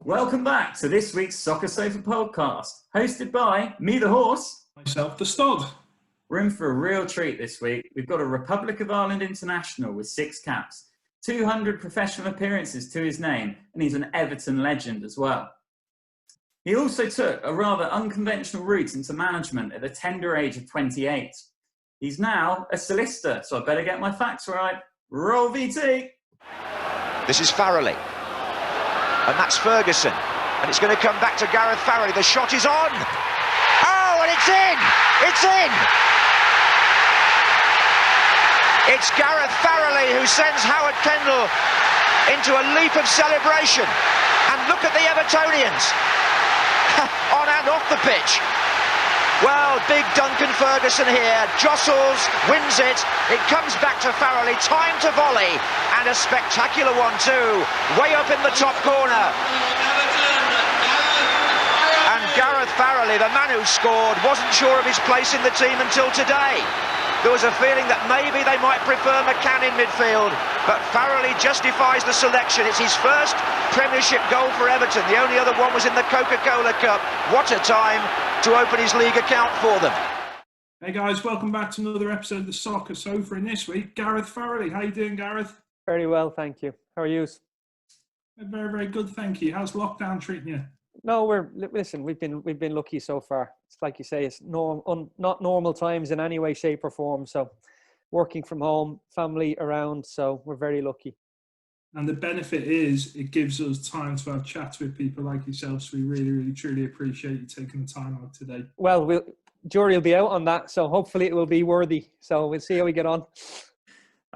Welcome back to this week's Soccer Sofa podcast, hosted by me, the horse. Myself, the stud. We're in for a real treat this week. We've got a Republic of Ireland international with 6 caps, 200 professional appearances to his name, and he's an Everton legend as well. He also took a rather unconventional route into management at the tender age of 28. He's now a solicitor, so I better get my facts right. Roll VT! This is Farrelly. And that's Ferguson. And it's going to come back to Gareth Farrelly. The shot is on. Oh, and it's in! It's in! It's Gareth Farrelly who sends Howard Kendall into a leap of celebration. And look at the Evertonians on and off the pitch. Well, big Duncan Ferguson here, jostles, wins it. It comes back to Farrelly, time to volley, and a spectacular one too, way up in the top corner. And Gareth Farrelly, the man who scored, wasn't sure of his place in the team until today. There was a feeling that maybe they might prefer McCann in midfield, but Farrelly justifies the selection. It's his first Premiership goal for Everton. The only other one was in the Coca-Cola Cup. What a time to open his league account for them. Hey guys, welcome back to another episode of the Soccer Sofa. In this week, Gareth Farrelly. How you doing, Gareth? Very well, thank you. How are you? Very, very good, thank you. How's lockdown treating you? No, we've been lucky so far. It's like you say, it's not normal times in any way, shape, or form. So, working from home, family around, so we're very lucky. And the benefit is it gives us time to have chats with people like yourself. So we really, really, truly appreciate you taking the time out today. Well, jury will be out on that, so hopefully it will be worthy. So we'll see how we get on.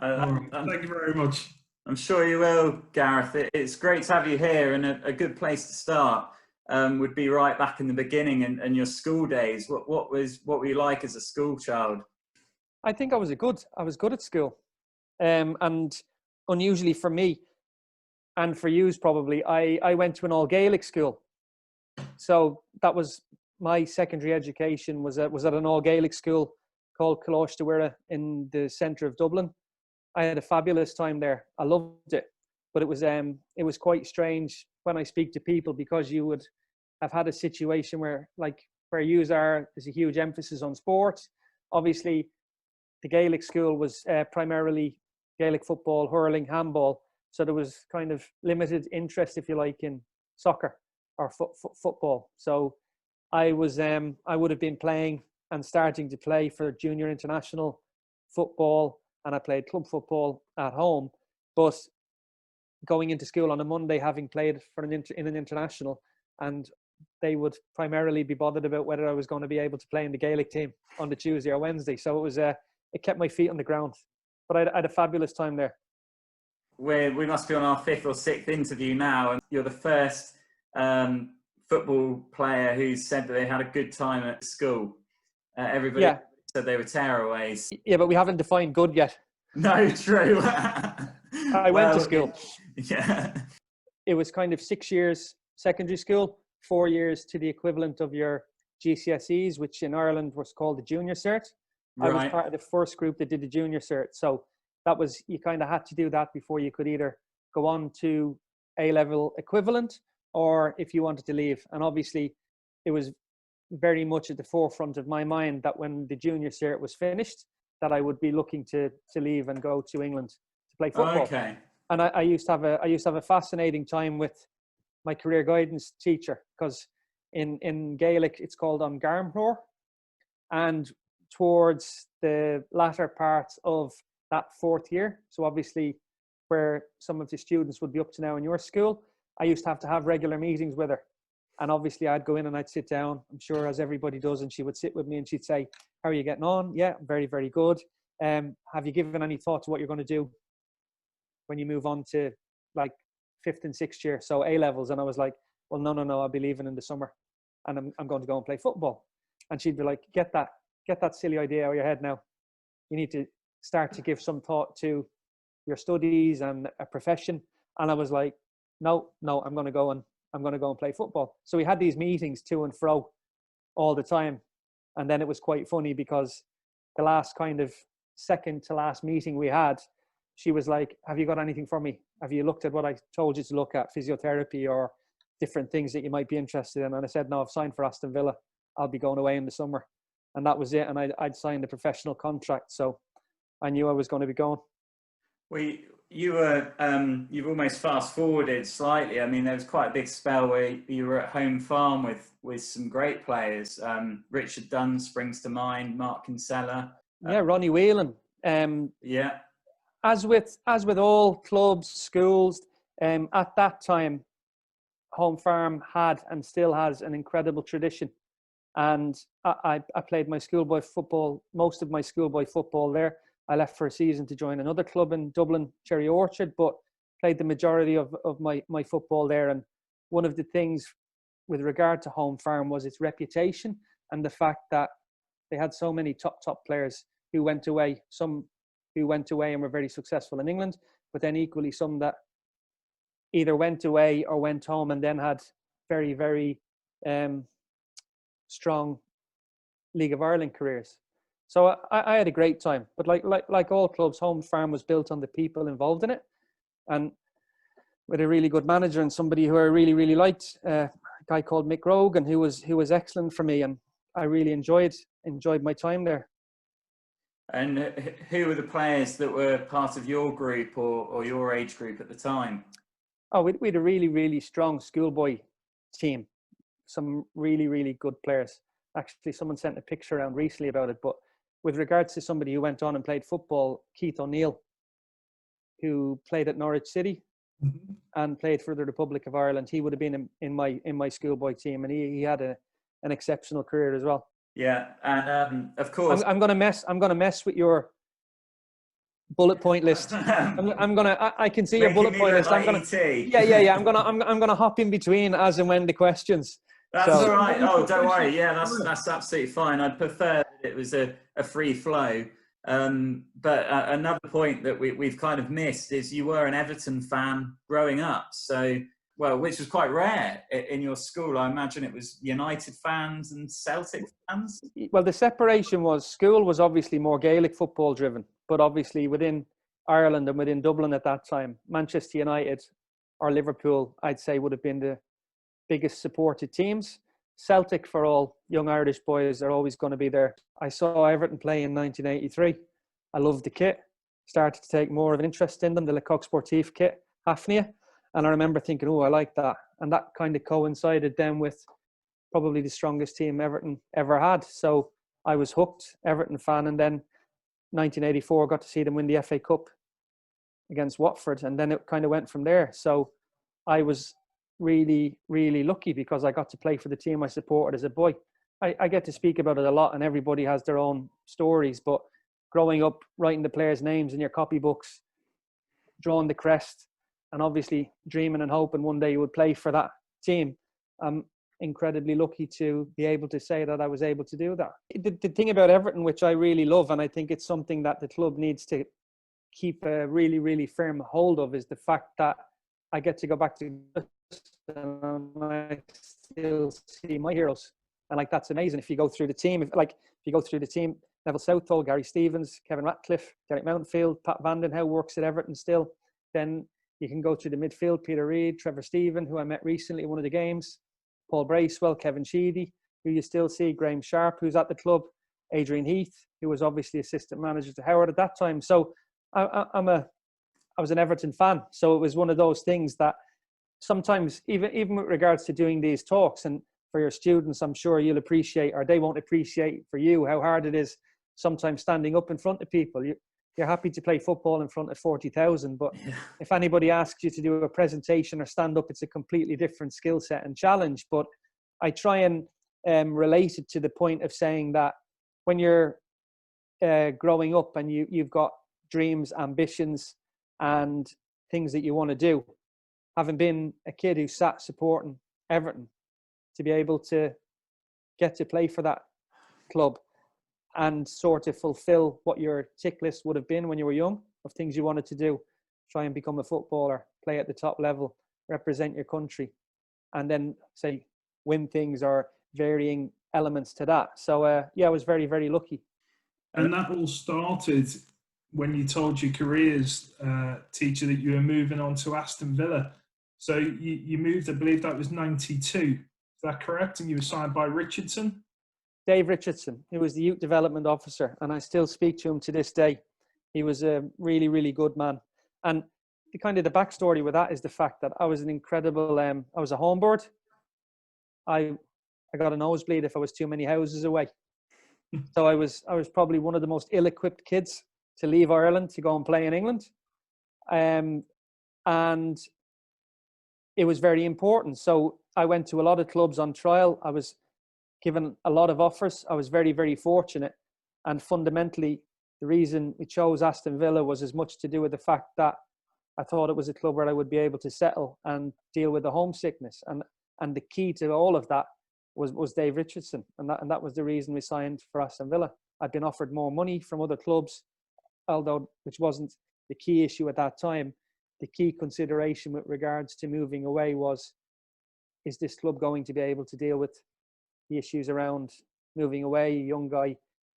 Thank you very much. I'm sure you will, Gareth. It's great to have you here, and a good place to start would be right back in the beginning and your school days. What were you like as a school child? I think I was good at school, and unusually for me, and for you probably, I went to an all Gaelic school, so that was my secondary education was at an all Gaelic school called Coláiste Mhuire in the centre of Dublin. I had a fabulous time there. I loved it, but it was quite strange when I speak to people, because you would have had a situation where there's a huge emphasis on sport. Obviously, the Gaelic school was primarily Gaelic football, hurling, handball. So there was kind of limited interest, if you like, in soccer or football. So I would have been playing and starting to play for junior international football, and I played club football at home. But going into school on a Monday, having played in an international, and they would primarily be bothered about whether I was going to be able to play in the Gaelic team on the Tuesday or Wednesday. So it kept my feet on the ground. But I had a fabulous time there. We must be on our 5th or 6th interview now, and you're the first football player who said that they had a good time at school. Everybody said they were tearaways. Yeah, but we haven't defined good yet. No, true. I went to school. Yeah. It was kind of 6 years secondary school, 4 years to the equivalent of your GCSEs, which in Ireland was called the Junior Cert. Right. I was part of the first group that did the Junior Cert. So that was, you kind of had to do that before you could either go on to A-level equivalent, or if you wanted to leave. And obviously it was very much at the forefront of my mind that when the Junior Cert was finished, that I would be looking to leave and go to England to play football. Okay. And I used to have a fascinating time with my career guidance teacher, because in Gaelic it's called an garmhlór, and towards the latter part of that 4th year, so obviously where some of the students would be up to now in your school, I used to have regular meetings with her. And obviously I'd go in and I'd sit down, I'm sure as everybody does, and she would sit with me and she'd say, "How are you getting on?" "Yeah, very, very good. Have you given any thought to what you're going to do when you move on to like 5th and 6th year, so A-levels?" And I was like, "Well, no, I'll be leaving in the summer and I'm going to go and play football." And she'd be like, get that silly idea out of your head now. You need to start to give some thought to your studies and a profession. And I was like, no, I'm going to go and play football. So we had these meetings to and fro all the time. And then it was quite funny, because the last kind of second to last meeting we had, she was like, "Have you got anything for me? Have you looked at what I told you to look at, physiotherapy or different things that you might be interested in. And I said, no, I've signed for Aston Villa. I'll be going away in the summer. And that was it. And I'd signed a professional contract. So I knew I was going to be going. Well, you've almost fast forwarded slightly. I mean, there was quite a big spell where you were at home farm with some great players. Richard Dunn springs to mind, Mark Kinsella. Yeah, Ronnie Whelan. Yeah. As with all clubs, schools, at that time, Home Farm had and still has an incredible tradition. And I played my schoolboy football, most of my schoolboy football there. I left for a season to join another club in Dublin, Cherry Orchard, but played the majority of my football there. And one of the things with regard to Home Farm was its reputation and the fact that they had so many top players who went away, some who went away and were very successful in England, but then equally some that either went away or went home and then had very, very strong League of Ireland careers. So I had a great time, but like all clubs, Home Farm was built on the people involved in it, and with a really good manager and somebody who I really, really liked, a guy called Mick Rogan, who was excellent for me, and I really enjoyed my time there. And who were the players that were part of your group or your age group at the time? Oh, we had a really, really strong schoolboy team. Some really, really good players. Actually, someone sent a picture around recently about it, but with regards to somebody who went on and played football, Keith O'Neill, who played at Norwich City and played for the Republic of Ireland, he would have been in my schoolboy team, and he had an exceptional career as well. Yeah, and of course, I'm gonna mess with your bullet point list. I can see your bullet point list. Like I'm gonna hop in between as and when the questions. That's all right. Oh, don't worry. Yeah, that's absolutely fine. I'd prefer that it was a free flow. But another point that we've kind of missed is you were an Everton fan growing up. So, well, which was quite rare in your school. I imagine it was United fans and Celtic fans. Well, the separation was school was obviously more Gaelic football driven, but obviously within Ireland and within Dublin at that time, Manchester United or Liverpool, I'd say, would have been the biggest supported teams. Celtic, for all young Irish boys, are always going to be there. I saw Everton play in 1983. I loved the kit. Started to take more of an interest in them, the Le Coq Sportif kit, Hafnia. And I remember thinking, oh, I like that. And that kind of coincided then with probably the strongest team Everton ever had. So I was hooked, Everton fan. And then 1984, got to see them win the FA Cup against Watford. And then it kind of went from there. So I was really, really lucky because I got to play for the team I supported as a boy. I get to speak about it a lot, and everybody has their own stories, but growing up, writing the players' names in your copybooks, drawing the crest, and obviously dreaming and hoping one day you would play for that team, I'm incredibly lucky to be able to say that I was able to do that. The thing about Everton, which I really love, and I think it's something that the club needs to keep a really, really firm hold of, is the fact that I get to go back to and I still see my heroes, and like that's amazing. If you go through the team, Neville Southall, Gary Stevens, Kevin Ratcliffe, Derek Mountfield, Pat Vandenhouwe works at Everton still. Then you can go through the midfield: Peter Reid, Trevor Stephen, who I met recently at one of the games, Paul Bracewell, Kevin Sheedy, who you still see, Graham Sharp, who's at the club, Adrian Heath, who was obviously assistant manager to Howard at that time. So I was an Everton fan, so it was one of those things that sometimes, even with regards to doing these talks, and for your students, I'm sure you'll appreciate, or they won't appreciate for you, how hard it is sometimes standing up in front of people. You're happy to play football in front of 40,000, but if anybody asks you to do a presentation or stand up, it's a completely different skill set and challenge. But I try and relate it to the point of saying that when you're growing up and you've got dreams, ambitions, and things that you want to do, having been a kid who sat supporting Everton, to be able to get to play for that club and sort of fulfill what your tick list would have been when you were young of things you wanted to do, try and become a footballer, play at the top level, represent your country, and then say win things or varying elements to that. So I was very, very lucky. And that all started when you told your careers teacher that you were moving on to Aston Villa. So you moved, I believe that was 92. Is that correct? And you were signed by Richardson? Dave Richardson, who was the youth development officer, and I still speak to him to this day. He was a really, really good man. And the backstory with that is the fact that I was an incredible, I was a homeboard. I got a nosebleed if I was too many houses away. So I was probably one of the most ill-equipped kids to leave Ireland to go and play in England. And it was very important. So I went to a lot of clubs on trial. I was given a lot of offers. I was very, very fortunate. And fundamentally, the reason we chose Aston Villa was as much to do with the fact that I thought it was a club where I would be able to settle and deal with the homesickness. And the key to all of that was Dave Richardson. And that was the reason we signed for Aston Villa. I'd been offered more money from other clubs, although which wasn't the key issue at that time. The key consideration with regards to moving away was, is this club going to be able to deal with the issues around moving away, a young guy,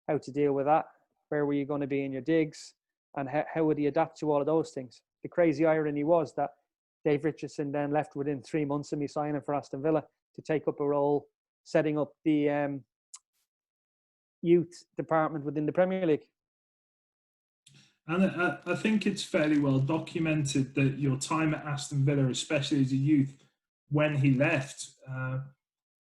how to deal with that? Where were you going to be in your digs? And how would he adapt to all of those things? The crazy irony was that Dave Richardson then left within 3 months of me signing for Aston Villa to take up a role setting up the youth department within the Premier League. And I think it's fairly well documented that your time at Aston Villa, especially as a youth, when he left,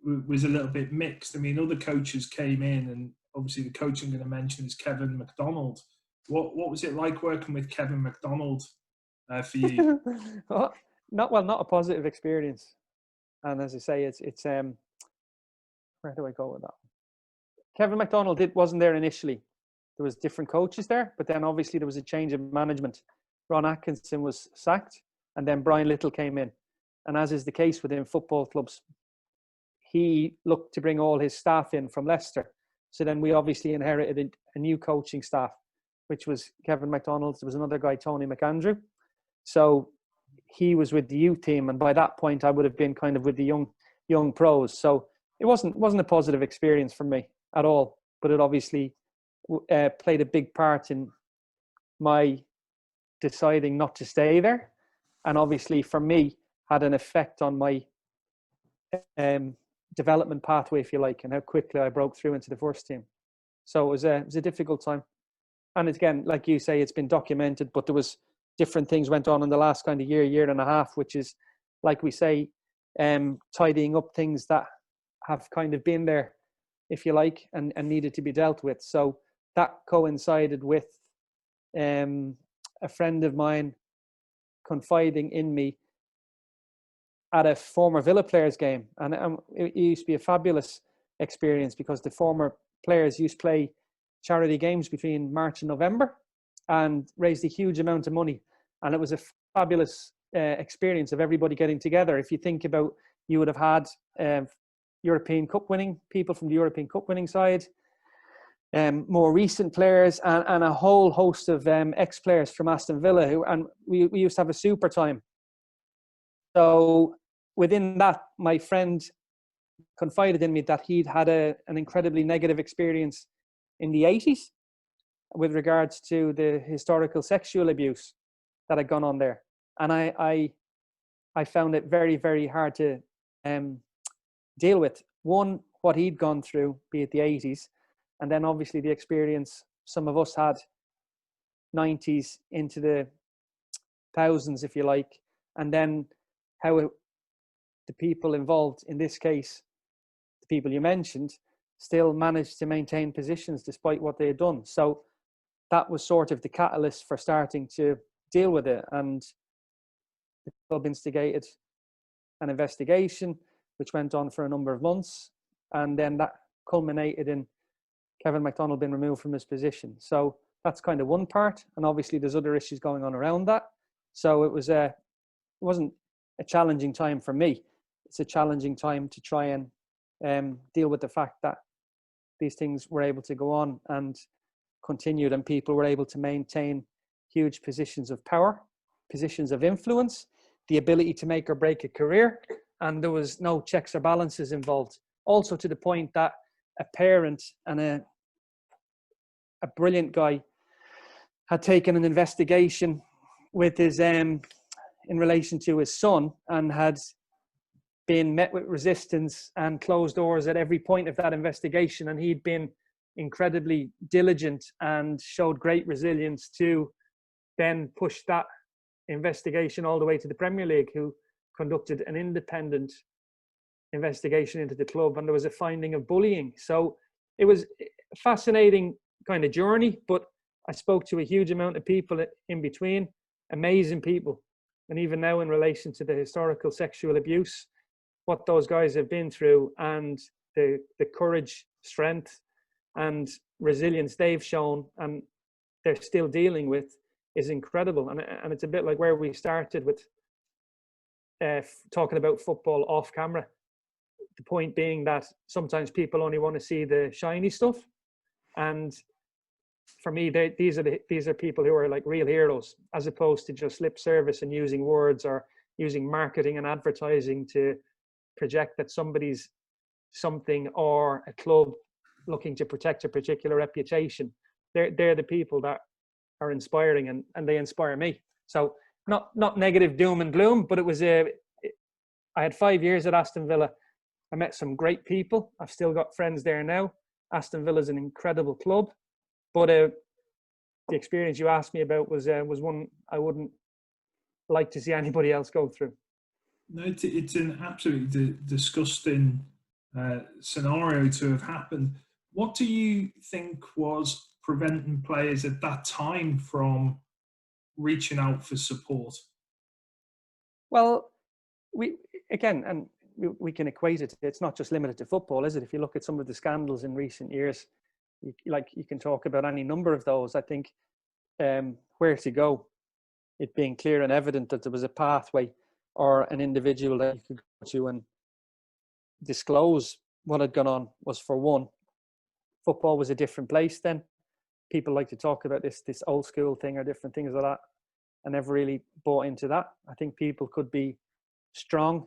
was a little bit mixed. I mean, other coaches came in, and obviously the coach I'm going to mention is Kevin McDonald. What was it like working with Kevin McDonald for you? Not a positive experience. And as I say, it's where do I go with that? Kevin McDonald wasn't there initially. There was different coaches there, but then obviously there was a change of management. Ron Atkinson was sacked, and then Brian Little came in. And as is the case within football clubs, he looked to bring all his staff in from Leicester. So then we obviously inherited a new coaching staff, which was Kevin McDonald. There was another guy, Tony McAndrew. So he was with the youth team, and by that point I would have been kind of with the young pros. So it wasn't a positive experience for me at all, but it obviously played a big part in my deciding not to stay there, and obviously for me had an effect on my development pathway, if you like, and how quickly I broke through into the first team. So it was a difficult time, and again, like you say, it's been documented, but there was different things went on in the last kind of year and a half, which is, like we say, tidying up things that have kind of been there, if you like, and needed to be dealt with. So that coincided with a friend of mine confiding in me at a former Villa players game. And it used to be a fabulous experience because the former players used to play charity games between March and November and raised a huge amount of money. And it was a fabulous experience of everybody getting together. If you think about, you would have had European Cup winning, people from the European Cup winning side, more recent players, and a whole host of ex-players from Aston Villa, and we used to have a super time. So within that, my friend confided in me that he'd had an incredibly negative experience in the 80s with regards to the historical sexual abuse that had gone on there. And I found it very, very hard to deal with. One, what he'd gone through, be it the 80s, and then obviously the experience some of us had 90s into the thousands, if you like, and then how the people involved, in this case, the people you mentioned, still managed to maintain positions despite what they had done. So that was sort of the catalyst for starting to deal with it. And the club instigated an investigation, which went on for a number of months. And then that culminated in Kevin McDonald being removed from his position. So that's kind of one part. And obviously there's other issues going on around that. So it wasn't a challenging time for me. It's a challenging time to try and deal with the fact that these things were able to go on and continued, and people were able to maintain huge positions of power, positions of influence, the ability to make or break a career, and there was no checks or balances involved. Also to the point that a parent and a brilliant guy had taken an investigation with his in relation to his son and had been met with resistance and closed doors at every point of that investigation. And he'd been incredibly diligent and showed great resilience to then push that investigation all the way to the Premier League, who conducted an independent investigation into the club, and there was a finding of bullying. So it was a fascinating kind of journey, but I spoke to a huge amount of people in between, amazing people. And even now, in relation to the historical sexual abuse, what those guys have been through, and the courage, strength and resilience they've shown and they're still dealing with is incredible. And it's a bit like where we started with talking about football off camera. The point being that sometimes people only want to see the shiny stuff, and for me, these are people who are like real heroes, as opposed to just lip service and using words or using marketing and advertising to project that somebody's something, or a club looking to protect a particular reputation. They're the people that are inspiring, and they inspire me. So not negative doom and gloom, but it was I had 5 years at Aston Villa. I met some great people. I've still got friends there now. Aston Villa is an incredible club, but the experience you asked me about was one I wouldn't like to see anybody else go through. No, it's an absolutely disgusting scenario to have happened. What do you think was preventing players at that time from reaching out for support? Well, we can equate it. It's not just limited to football, is it? If you look at some of the scandals in recent years, you can talk about any number of those. I think where to go, it being clear and evident that there was a pathway or an individual that you could go to and disclose what had gone on was, for one. Football was a different place then. People like to talk about this old school thing or different things like that. I never really bought into that. I think people could be strong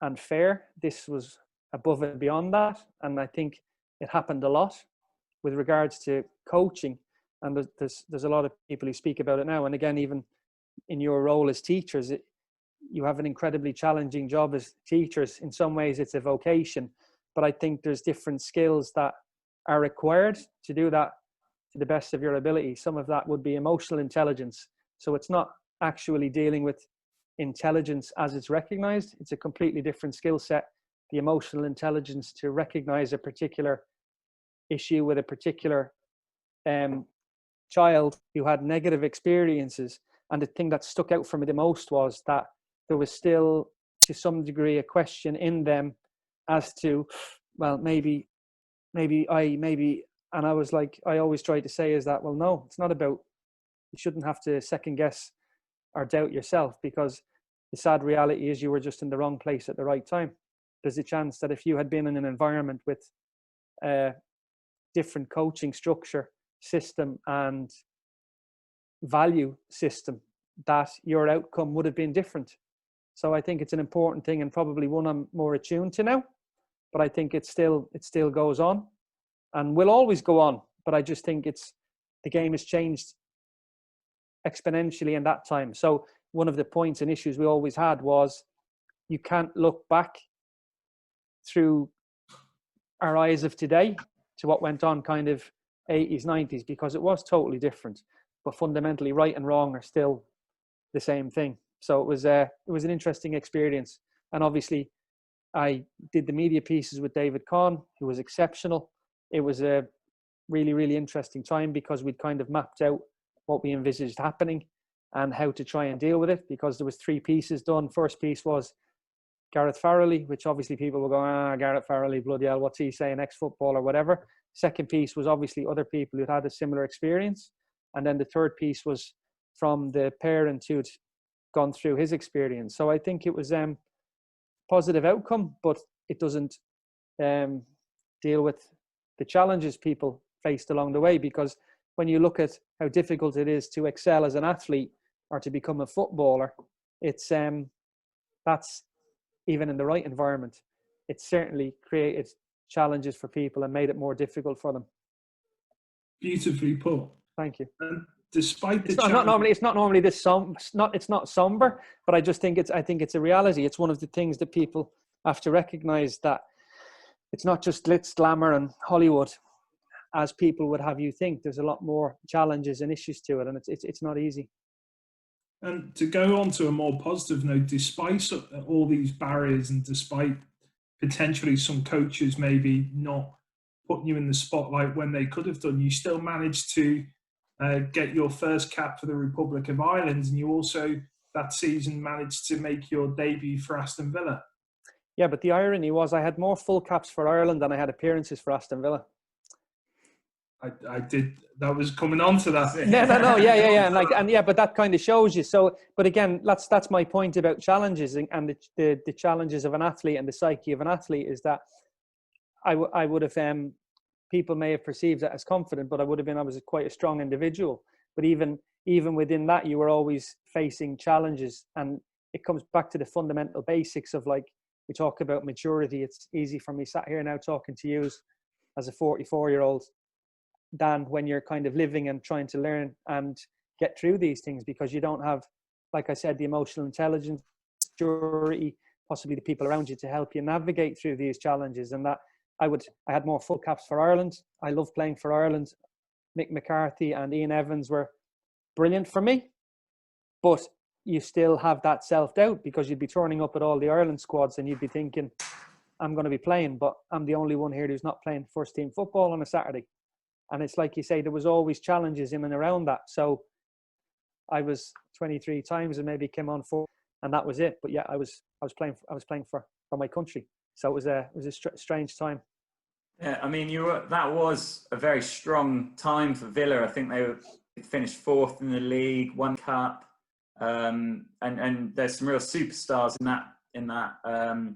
and fair. This was above and beyond that. And I think it happened a lot with regards to coaching. And there's a lot of people who speak about it now. And again, even in your role as teachers, you have an incredibly challenging job as teachers. In some ways, it's a vocation. But I think there's different skills that are required to do that to the best of your ability. Some of that would be emotional intelligence. So it's not actually dealing with intelligence as it's recognized. It's a completely different skill set. The emotional intelligence to recognize a particular issue with a particular child who had negative experiences. And the thing that stuck out for me the most was that there was still, to some degree, a question in them as to, well, maybe, and I was like, I always try to say is that, well, no, it's not about, you shouldn't have to second guess or doubt yourself, because the sad reality is you were just in the wrong place at the right time. There's a chance that if you had been in an environment with a different coaching structure, system and value system, that your outcome would have been different. So I think it's an important thing, and probably one I'm more attuned to now, but I think it still goes on and will always go on. But I just think the game has changed exponentially in that time. So one of the points and issues we always had was, you can't look back through our eyes of today to what went on kind of 80s, 90s, because it was totally different. But fundamentally, right and wrong are still the same thing. So it was an interesting experience. And obviously, I did the media pieces with David Kahn, who was exceptional. It was a really, really interesting time, because we'd kind of mapped out what we envisaged happening and how to try and deal with it, because there was 3 pieces done. First piece was Gareth Farrelly, which obviously people were going, Gareth Farrelly, bloody hell, what's he saying, ex-football or whatever. Second piece was obviously other people who'd had a similar experience. And then the third piece was from the parent who'd gone through his experience. So I think it was a positive outcome, but it doesn't deal with the challenges people faced along the way, because when you look at how difficult it is to excel as an athlete or to become a footballer, it's that's, even in the right environment, it certainly created challenges for people and made it more difficult for them. Beautifully put. Thank you. despite the it's not normally this it's not somber, but I just think it's a reality. It's one of the things that people have to recognize, that it's not just glitz, glamour and Hollywood as people would have you think. There's a lot more challenges and issues to it, and it's not easy. And to go on to a more positive note, despite all these barriers and despite potentially some coaches maybe not putting you in the spotlight when they could have done, you still managed to get your first cap for the Republic of Ireland, and you also that season managed to make your debut for Aston Villa. Yeah, but the irony was I had more full caps for Ireland than I had appearances for Aston Villa. I did. That was coming on to that. No. Yeah. But that kind of shows you. So, but again, that's my point about challenges and the challenges of an athlete and the psyche of an athlete is that I would have, people may have perceived that as confident, but I was quite a strong individual. But even within that, you were always facing challenges, and it comes back to the fundamental basics of, like, we talk about maturity. It's easy for me sat here now talking to you as a 44-year-old than when you're kind of living and trying to learn and get through these things, because you don't have, like I said, the emotional intelligence, maturity, possibly the people around you to help you navigate through these challenges. And that I had more full caps for Ireland. I love playing for Ireland. Mick McCarthy and Ian Evans were brilliant for me, but you still have that self-doubt because you'd be turning up at all the Ireland squads and you'd be thinking, I'm going to be playing, but I'm the only one here who's not playing first team football on a Saturday. And it's like you say, there was always challenges in and around that. So I was 23 times and maybe came on 4, and that was it. But yeah, I was playing for my country. So it was a strange time. Yeah, I mean, that was a very strong time for Villa. I think they finished 4th in the league, 1 cup, and there's some real superstars in that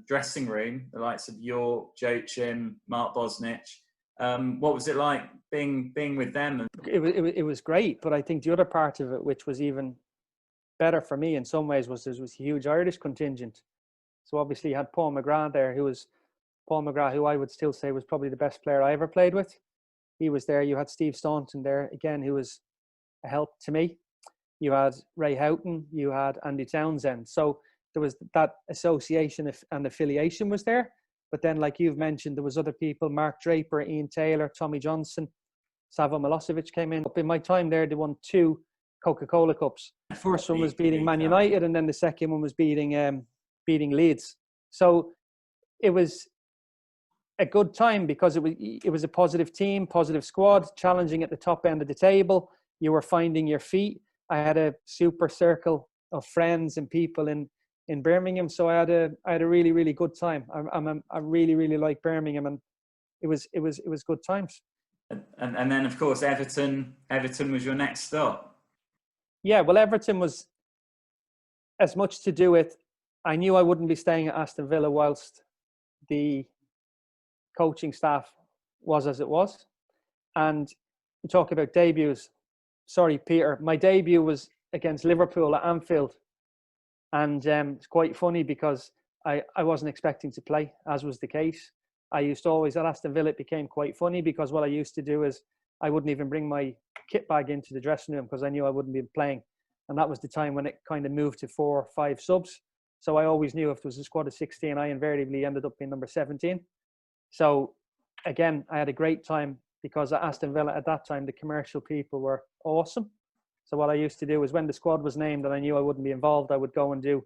dressing room, the likes of York, Joachim, Mark Bosnich. What was it like being with them? It was great, but I think the other part of it, which was even better for me in some ways, was there was a huge Irish contingent. So obviously you had Paul McGrath there, who I would still say was probably the best player I ever played with. He was there. You had Steve Staunton there again, who was a help to me. You had Ray Houghton. You had Andy Townsend. So there was that association and affiliation was there. But then, like you've mentioned, there was other people: Mark Draper, Ian Taylor, Tommy Johnson, Savo Milosevic came in. In my time there, they won 2 Coca-Cola Cups. The first one was beating Man United, and then the second one was beating Leeds. So it was a good time because it was a positive team, positive squad, challenging at the top end of the table. You were finding your feet. I had a super circle of friends and people in Birmingham, so I had a really, really good time. I really, really like Birmingham, and it was good times. And then of course Everton was your next stop. Yeah, well, Everton was as much to do with, I knew I wouldn't be staying at Aston Villa whilst the coaching staff was as it was. And you talk about debuts. Sorry, Peter, my debut was against Liverpool at Anfield. And it's quite funny because I wasn't expecting to play, as was the case. I used to always, at Aston Villa, it became quite funny because what I used to do is I wouldn't even bring my kit bag into the dressing room because I knew I wouldn't be playing. And that was the time when it kind of moved to 4 or 5 subs. So I always knew if there was a squad of 16, I invariably ended up being number 17. So again, I had a great time because at Aston Villa at that time, the commercial people were awesome. So what I used to do is when the squad was named and I knew I wouldn't be involved, I would go and do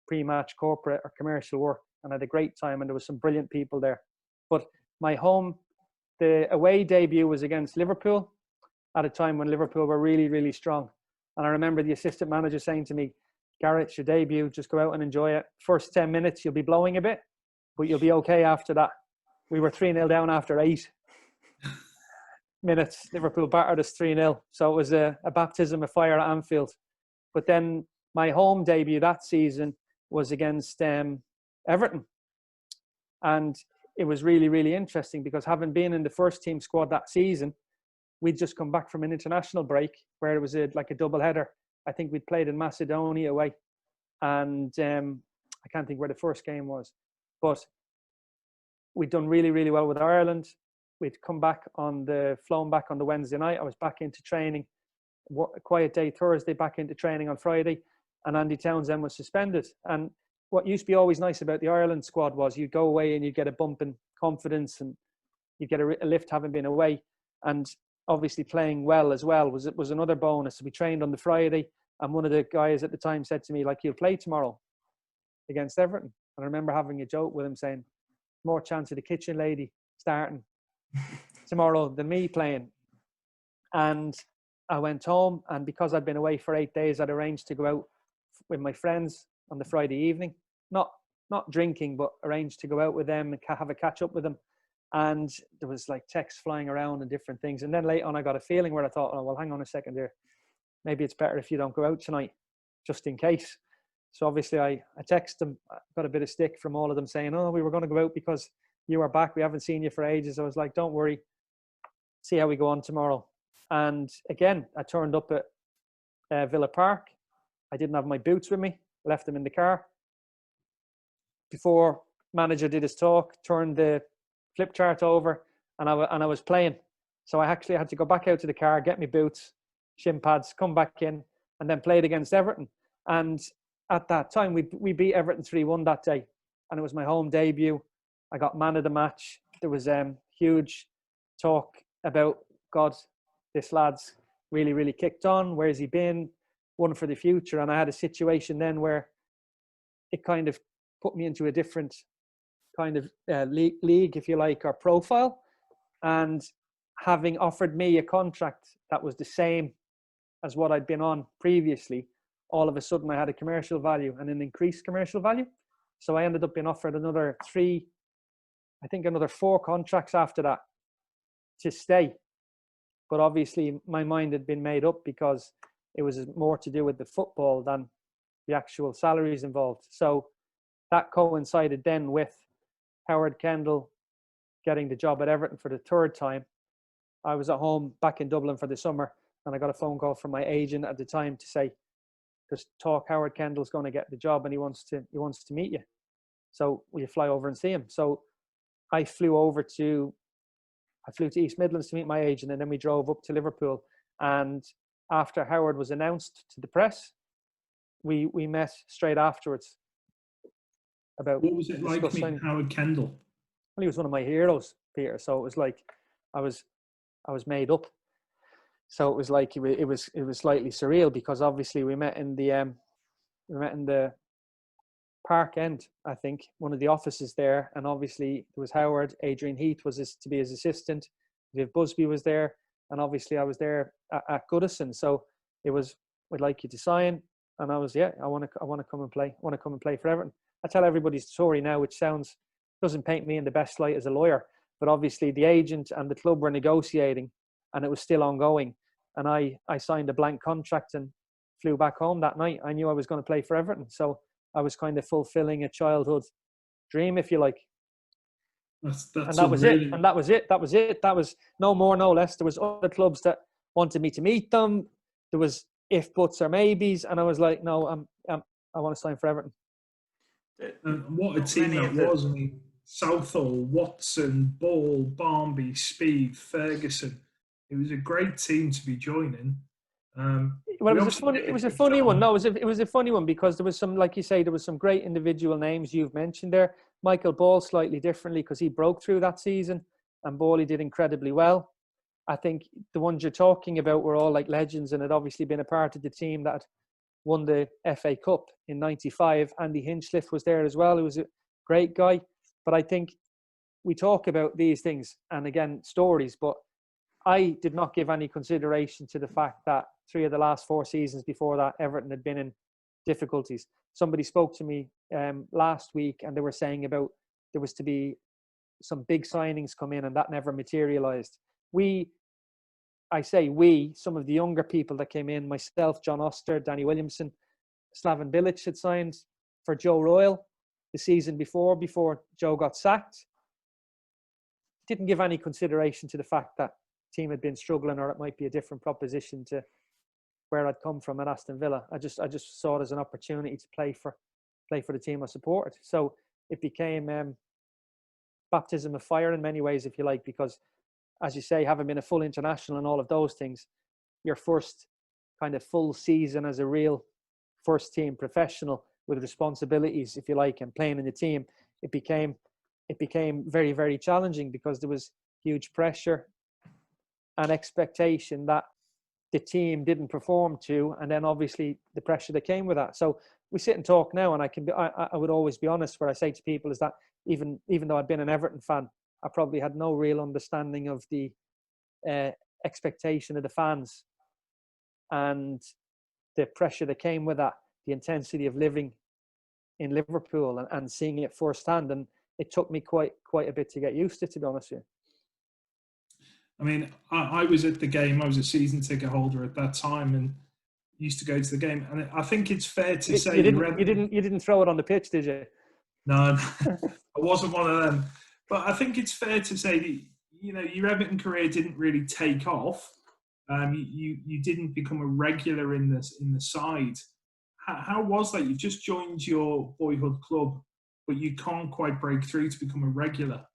pre-match corporate or commercial work, and I had a great time, and there was some brilliant people there. But the away debut was against Liverpool at a time when Liverpool were really, really strong. And I remember the assistant manager saying to me, Gareth, it's your debut, just go out and enjoy it. First 10 minutes, you'll be blowing a bit, but you'll be okay after that. We were 3-0 down after 8 minutes. Liverpool battered us 3-0. So it was a baptism of fire at Anfield. But then my home debut that season was against Everton. And it was really, really interesting because having been in the first team squad that season, we'd just come back from an international break where it was like a double header. I think we'd played in Macedonia away. And I can't think where the first game was. But we'd done really, really well with Ireland. We'd flown back on the Wednesday night. I was back into training a quiet day Thursday, back into training on Friday, and Andy Townsend was suspended. And what used to be always nice about the Ireland squad was you'd go away and you'd get a bump in confidence and you'd get a lift having been away. And obviously playing well as well was another bonus. So we trained on the Friday, and one of the guys at the time said to me, like, you'll play tomorrow against Everton. And I remember having a joke with him saying, more chance of the kitchen lady starting tomorrow than me playing. And I went home, and because I'd been away for 8 days, I'd arranged to go out with my friends on the Friday evening, not drinking, but arranged to go out with them and have a catch up with them. And there was like texts flying around and different things. And then late on, I got a feeling where I thought, oh, well, hang on a second there. Maybe it's better if you don't go out tonight, just in case. So obviously I texted them, got a bit of stick from all of them saying, oh, we were going to go out because you are back. We haven't seen you for ages. I was like, don't worry. See how we go on tomorrow. And again, I turned up at Villa Park. I didn't have my boots with me. Left them in the car. Before manager did his talk, turned the flip chart over, and I was playing. So I actually had to go back out to the car, get my boots, shin pads, come back in, and then played against Everton. And at that time, we beat Everton 3-1 that day, and it was my home debut. I got man of the match. There was huge talk about, God, this lad's really, really kicked on. Where's he been? One for the future. And I had a situation then where it kind of put me into a different kind of league, if you like, or profile. And having offered me a contract that was the same as what I'd been on previously, all of a sudden I had a commercial value and an increased commercial value. So I ended up being offered another 4 contracts after that to stay. But obviously my mind had been made up because it was more to do with the football than the actual salaries involved. So that coincided then with Howard Kendall getting the job at Everton for the 3rd time. I was at home back in Dublin for the summer, and I got a phone call from my agent at the time to say, there's talk Howard Kendall's going to get the job and he wants to meet you. So will you fly over and see him? So I flew to East Midlands to meet my agent, and then we drove up to Liverpool. And after Howard was announced to the press, we met straight afterwards. About what was it like meeting Howard Kendall? Well, he was one of my heroes, Peter. So it was like I was made up. So it was like it was slightly surreal because obviously we met in the Park End, I think, one of the offices there, and obviously there was Howard. Adrian Heath was to be his assistant. Viv Busby was there, and obviously I was there at Goodison. So it was, we'd like you to sign, and I was, I want to come and play. I want to come and play for Everton. I tell everybody's story now, which doesn't paint me in the best light as a lawyer, but obviously the agent and the club were negotiating, and it was still ongoing. And I signed a blank contract and flew back home that night. I knew I was going to play for Everton, so I was kind of fulfilling a childhood dream, if you like. That was it. That was no more, no less. There was other clubs that wanted me to meet them. There was if, buts, or maybes, and I was like, no, I want to sign for Everton. And what a team that was! I mean, Southall, Watson, Ball, Barmby, Speed, Ferguson. It was a great team to be joining. Well, it was a funny one. No, it was a funny one because there was some, like you say, there was some great individual names you've mentioned there. Michael Ball slightly differently because he broke through that season, and Ball, he did incredibly well. I think the ones you're talking about were all like legends and had obviously been a part of the team that won the FA Cup in '95. Andy Hinchcliffe was there as well. He was a great guy. But I think we talk about these things and again, stories, but I did not give any consideration to the fact that 3 of the last 4 seasons before that, Everton had been in difficulties. Somebody spoke to me last week and they were saying about there was to be some big signings come in and that never materialised. Some of the younger people that came in, myself, John Oster, Danny Williamson, Slaven Bilic had signed for Joe Royle the season before Joe got sacked. Didn't give any consideration to the fact that team had been struggling or it might be a different proposition to where I'd come from at Aston Villa. I just saw it as an opportunity to play for the team I supported. So it became baptism of fire in many ways, if you like, because as you say, having been a full international and all of those things, your first kind of full season as a real first team professional with responsibilities, if you like, and playing in the team, it became very, very challenging because there was huge pressure and expectation that the team didn't perform to, and then obviously the pressure that came with that. So we sit and talk now, and I would always be honest. What I say to people is that even though I'd been an Everton fan, I probably had no real understanding of the expectation of the fans and the pressure that came with that, the intensity of living in Liverpool and seeing it firsthand. And it took me quite a bit to get used to be honest with you. I mean, I was at the game. I was a season ticket holder at that time and used to go to the game. And I think it's fair to say you didn't throw it on the pitch, did you? No, I wasn't one of them. But I think it's fair to say that, you know, your Everton career didn't really take off. You didn't become a regular in the side. How was that? You've just joined your boyhood club, but you can't quite break through to become a regular.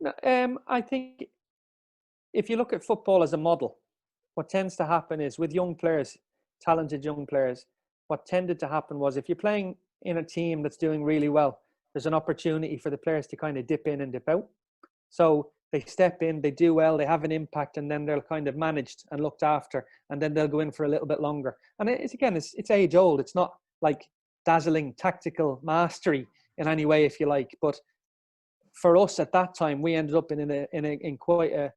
No, I think if you look at football as a model, what tends to happen is with young players, talented young players, what tended to happen was if you're playing in a team that's doing really well, there's an opportunity for the players to kind of dip in and dip out. So they step in, they do well, they have an impact, and then they're kind of managed and looked after, and then they'll go in for a little bit longer. And it's age old. It's not like dazzling tactical mastery in any way, if you like. But for us at that time, we ended up in quite a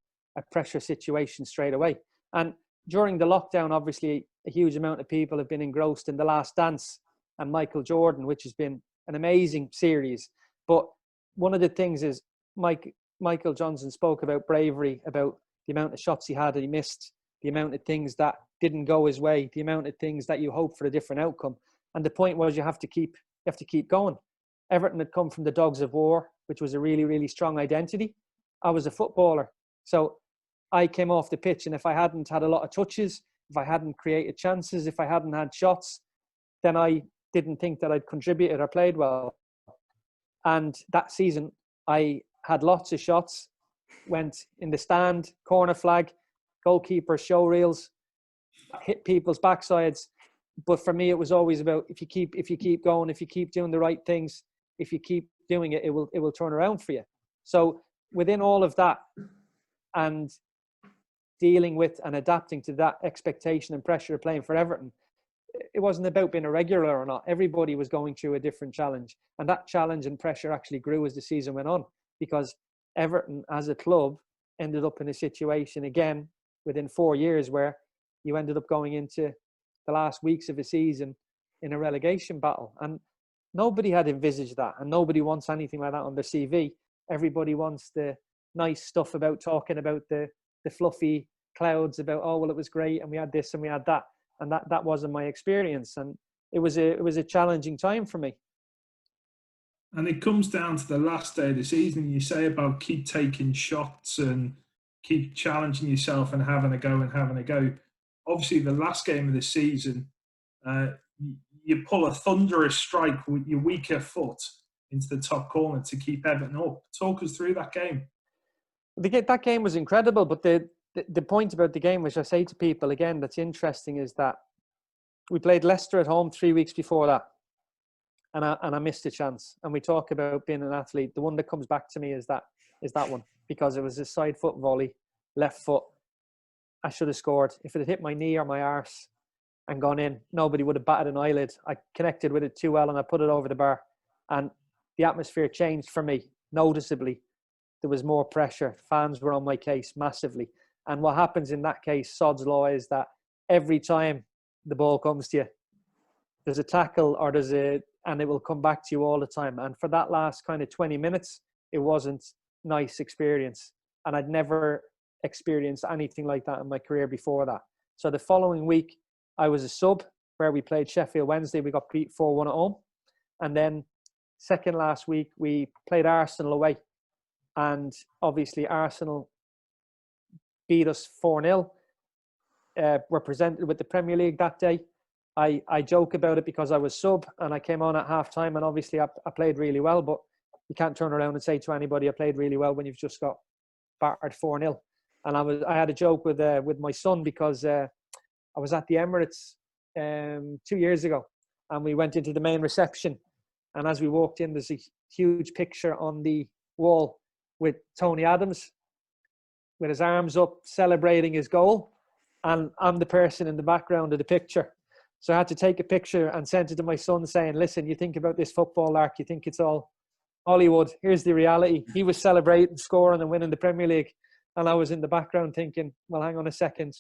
pressure situation straight away. And during the lockdown, obviously, a huge amount of people have been engrossed in The Last Dance and Michael Jordan, which has been an amazing series. But one of the things is Michael Johnson spoke about bravery, about the amount of shots he had that he missed, the amount of things that didn't go his way, the amount of things that you hope for a different outcome. And the point was you have to keep going. Everton had come from the Dogs of War, which was a really, really strong identity. I was a footballer. So I came off the pitch, and if I hadn't had a lot of touches, if I hadn't created chances, if I hadn't had shots, then I didn't think that I'd contributed or played well. And that season, I had lots of shots, went in the stand, corner flag, goalkeeper show reels, hit people's backsides. But for me, it was always about if you keep going, if you keep doing the right things, if you keep doing it, it will turn around for you. So within all of that, and dealing with and adapting to that expectation and pressure of playing for Everton, it wasn't about being a regular or not. Everybody was going through a different challenge, and that challenge and pressure actually grew as the season went on, because Everton as a club ended up in a situation again within 4 years where you ended up going into the last weeks of a season in a relegation battle. And nobody had envisaged that, and nobody wants anything like that on their CV. Everybody wants the nice stuff about talking about the fluffy clouds about, oh, well, it was great and we had this and we had that. And that wasn't my experience. And it was a challenging time for me. And it comes down to the last day of the season. You say about keep taking shots and keep challenging yourself and having a go. Obviously, the last game of the season, you pull a thunderous strike with your weaker foot into the top corner to keep Everton up. Talk us through that game. That game was incredible, but the point about the game, which I say to people again, that's interesting, is that we played Leicester at home 3 weeks before that, and I missed a chance. And we talk about being an athlete. The one that comes back to me is that one, because it was a side foot volley, left foot. I should have scored. If it had hit my knee or my arse and gone in, nobody would have batted an eyelid. I connected with it too well, and I put it over the bar, and the atmosphere changed for me noticeably. There was more pressure. Fans were on my case massively. And what happens in that case, sod's law, is that every time the ball comes to you, there's a tackle and it will come back to you all the time. And for that last kind of 20 minutes, it wasn't a nice experience. And I'd never experienced anything like that in my career before that. So the following week, I was a sub where we played Sheffield Wednesday. We got beat 4-1 at home. And then second last week, we played Arsenal away. And obviously Arsenal beat us 4-0. Were presented with the Premier League that day. I joke about it because I was sub and I came on at half-time, and obviously I played really well, but you can't turn around and say to anybody I played really well when you've just got battered 4-0. And I had a joke with my son because I was at the Emirates 2 years ago, and we went into the main reception. And as we walked in, there's a huge picture on the wall with Tony Adams with his arms up celebrating his goal. And I'm the person in the background of the picture. So I had to take a picture and send it to my son saying, listen, you think about this football arc, you think it's all Hollywood. Here's the reality. He was celebrating, scoring and winning the Premier League. And I was in the background thinking, well, hang on a second.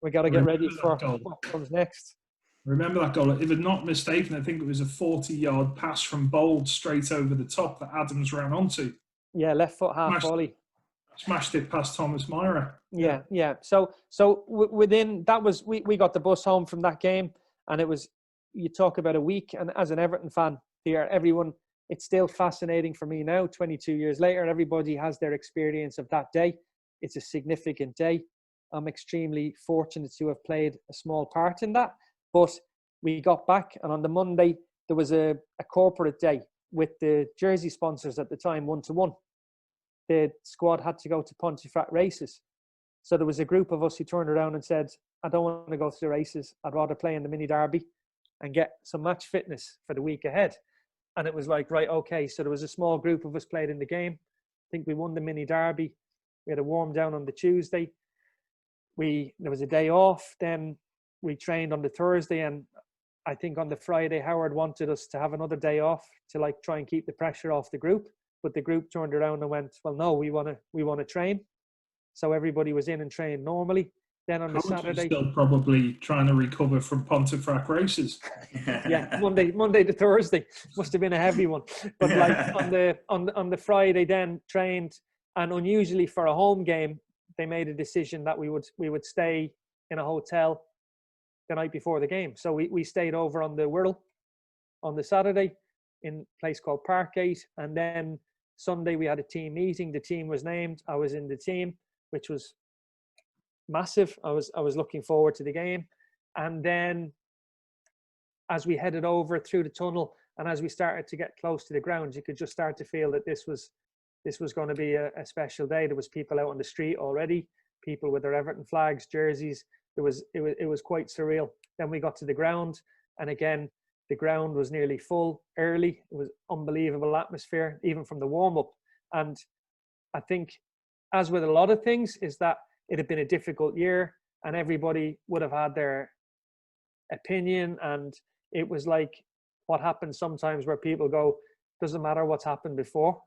We got to get ready for what comes next. Remember that goal? If I'm not mistaken, I think it was a 40-yard pass from Bold straight over the top that Adams ran onto. Yeah, left foot half volley. Smashed it past Thomas Myra. Yeah. So within that was we got the bus home from that game, and it was, you talk about a week, and as an Everton fan here, everyone, it's still fascinating for me now, 22 years later. Everybody has their experience of that day. It's a significant day. I'm extremely fortunate to have played a small part in that. But we got back, and on the Monday, there was a corporate day with the jersey sponsors at the time, 1-to-1. The squad had to go to Pontefract races. So there was a group of us who turned around and said, I don't want to go to the races. I'd rather play in the mini derby and get some match fitness for the week ahead. And it was like, right, okay. So there was a small group of us played in the game. I think we won the mini derby. We had a warm down on the Tuesday. There was a day off. Then we trained on the Thursday, and I think on the Friday, Howard wanted us to have another day off to like try and keep the pressure off the group. But the group turned around and went, well, no, we want to train. So everybody was in and trained normally. Then on the Saturday, still probably trying to recover from Pontefract races. Yeah, Monday to Thursday must have been a heavy one. But like on the Friday, then trained, and unusually for a home game, they made a decision that we would stay in a hotel the night before the game. So we stayed over on the Wirral on the Saturday in a place called Parkgate, and then Sunday we had a team meeting. The team was named. I was in the team, which was massive. I was looking forward to the game. And then as we headed over through the tunnel, and as we started to get close to the ground, you could just start to feel that this was going to be a special day. There was people out on the street already, people with their Everton flags, jerseys. It was quite surreal. Then we got to the ground, and again, the ground was nearly full early. It was unbelievable atmosphere, even from the warm-up. And I think, as with a lot of things, is that it had been a difficult year, and everybody would have had their opinion. And it was like what happens sometimes where people go, doesn't matter what's happened before.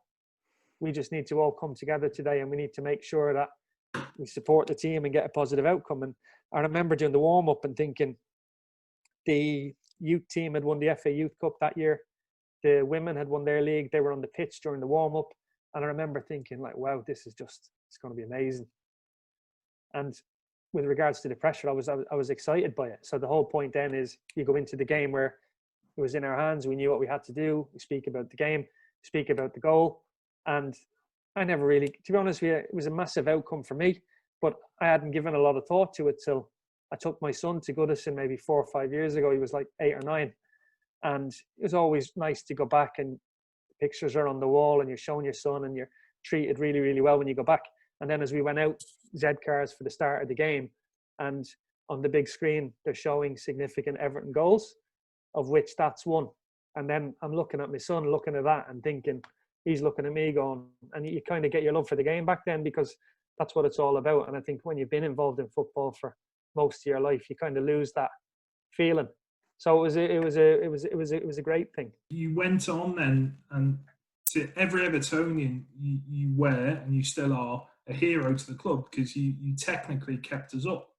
We just need to all come together today, and we need to make sure that we support the team and get a positive outcome. And I remember doing the warm-up and thinking the youth team had won the FA Youth Cup that year. The women had won their league. They were on the pitch during the warm-up. And I remember thinking, like, wow, it's going to be amazing. And with regards to the pressure, I was excited by it. So the whole point then is you go into the game where it was in our hands. We knew what we had to do. We speak about the game, speak about the goal. And I never really, to be honest with you, it was a massive outcome for me, but I hadn't given a lot of thought to it till I took my son to Goodison maybe 4 or 5 years ago. He was like 8 or 9. And it was always nice to go back, and the pictures are on the wall and you're showing your son and you're treated really, really well when you go back. And then as we went out, Z cars for the start of the game, and on the big screen, they're showing significant Everton goals, of which that's one. And then I'm looking at my son, looking at that and thinking, he's looking at me going, and you kind of get your love for the game back then, because that's what it's all about. And I think when you've been involved in football for most of your life, you kind of lose that feeling. So it was a great thing. You went on then, and to every Evertonian, you were, and you still are, a hero to the club, because you technically kept us up.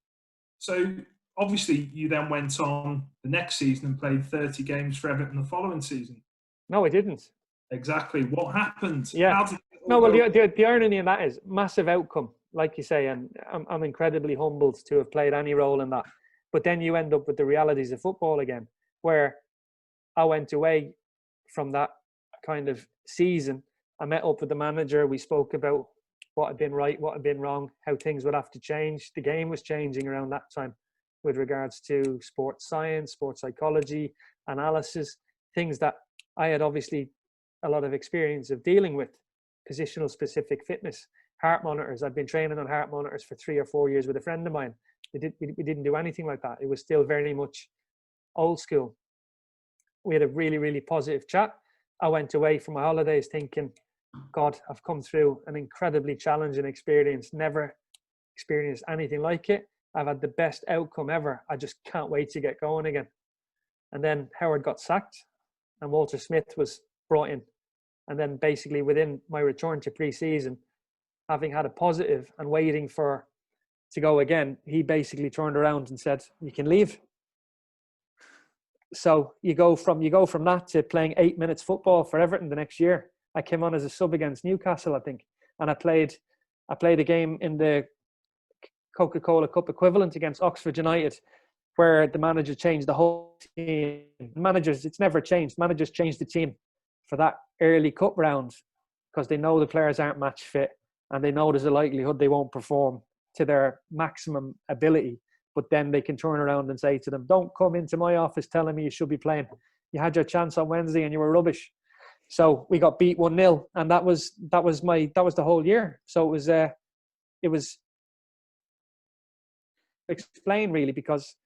So obviously you then went on the next season and played 30 games for Everton the following season. No, I didn't. Exactly. What happened? Yeah. No, well, the irony in that is massive outcome, like you say, and I'm incredibly humbled to have played any role in that. But then you end up with the realities of football again, where I went away from that kind of season. I met up with the manager. We spoke about what had been right, what had been wrong, how things would have to change. The game was changing around that time with regards to sports science, sports psychology, analysis, things that I had obviously a lot of experience of dealing with. Positional specific fitness, heart monitors. I've been training on heart monitors for 3 or 4 years with a friend of mine. We didn't do anything like that. It was still very much old school. We had a really, really positive chat. I went away from my holidays thinking, God, I've come through an incredibly challenging experience, never experienced anything like it. I've had the best outcome ever. I just can't wait to get going again. And then Howard got sacked and Walter Smith was brought in. And then basically within my return to pre-season, having had a positive and waiting to go again, he basically turned around and said, you can leave. So you go from that to playing 8 minutes football for Everton the next year. I came on as a sub against Newcastle, I think, and I played a game in the Coca-Cola Cup equivalent against Oxford United, where the manager changed the whole team. It's never changed. Managers change the team for that early cup round because they know the players aren't match fit and they know there's a likelihood they won't perform to their maximum ability. But then they can turn around and say to them, don't come into my office telling me you should be playing. You had your chance on Wednesday and you were rubbish. So we got beat 1-0 and that was the whole year. So it was explain really, because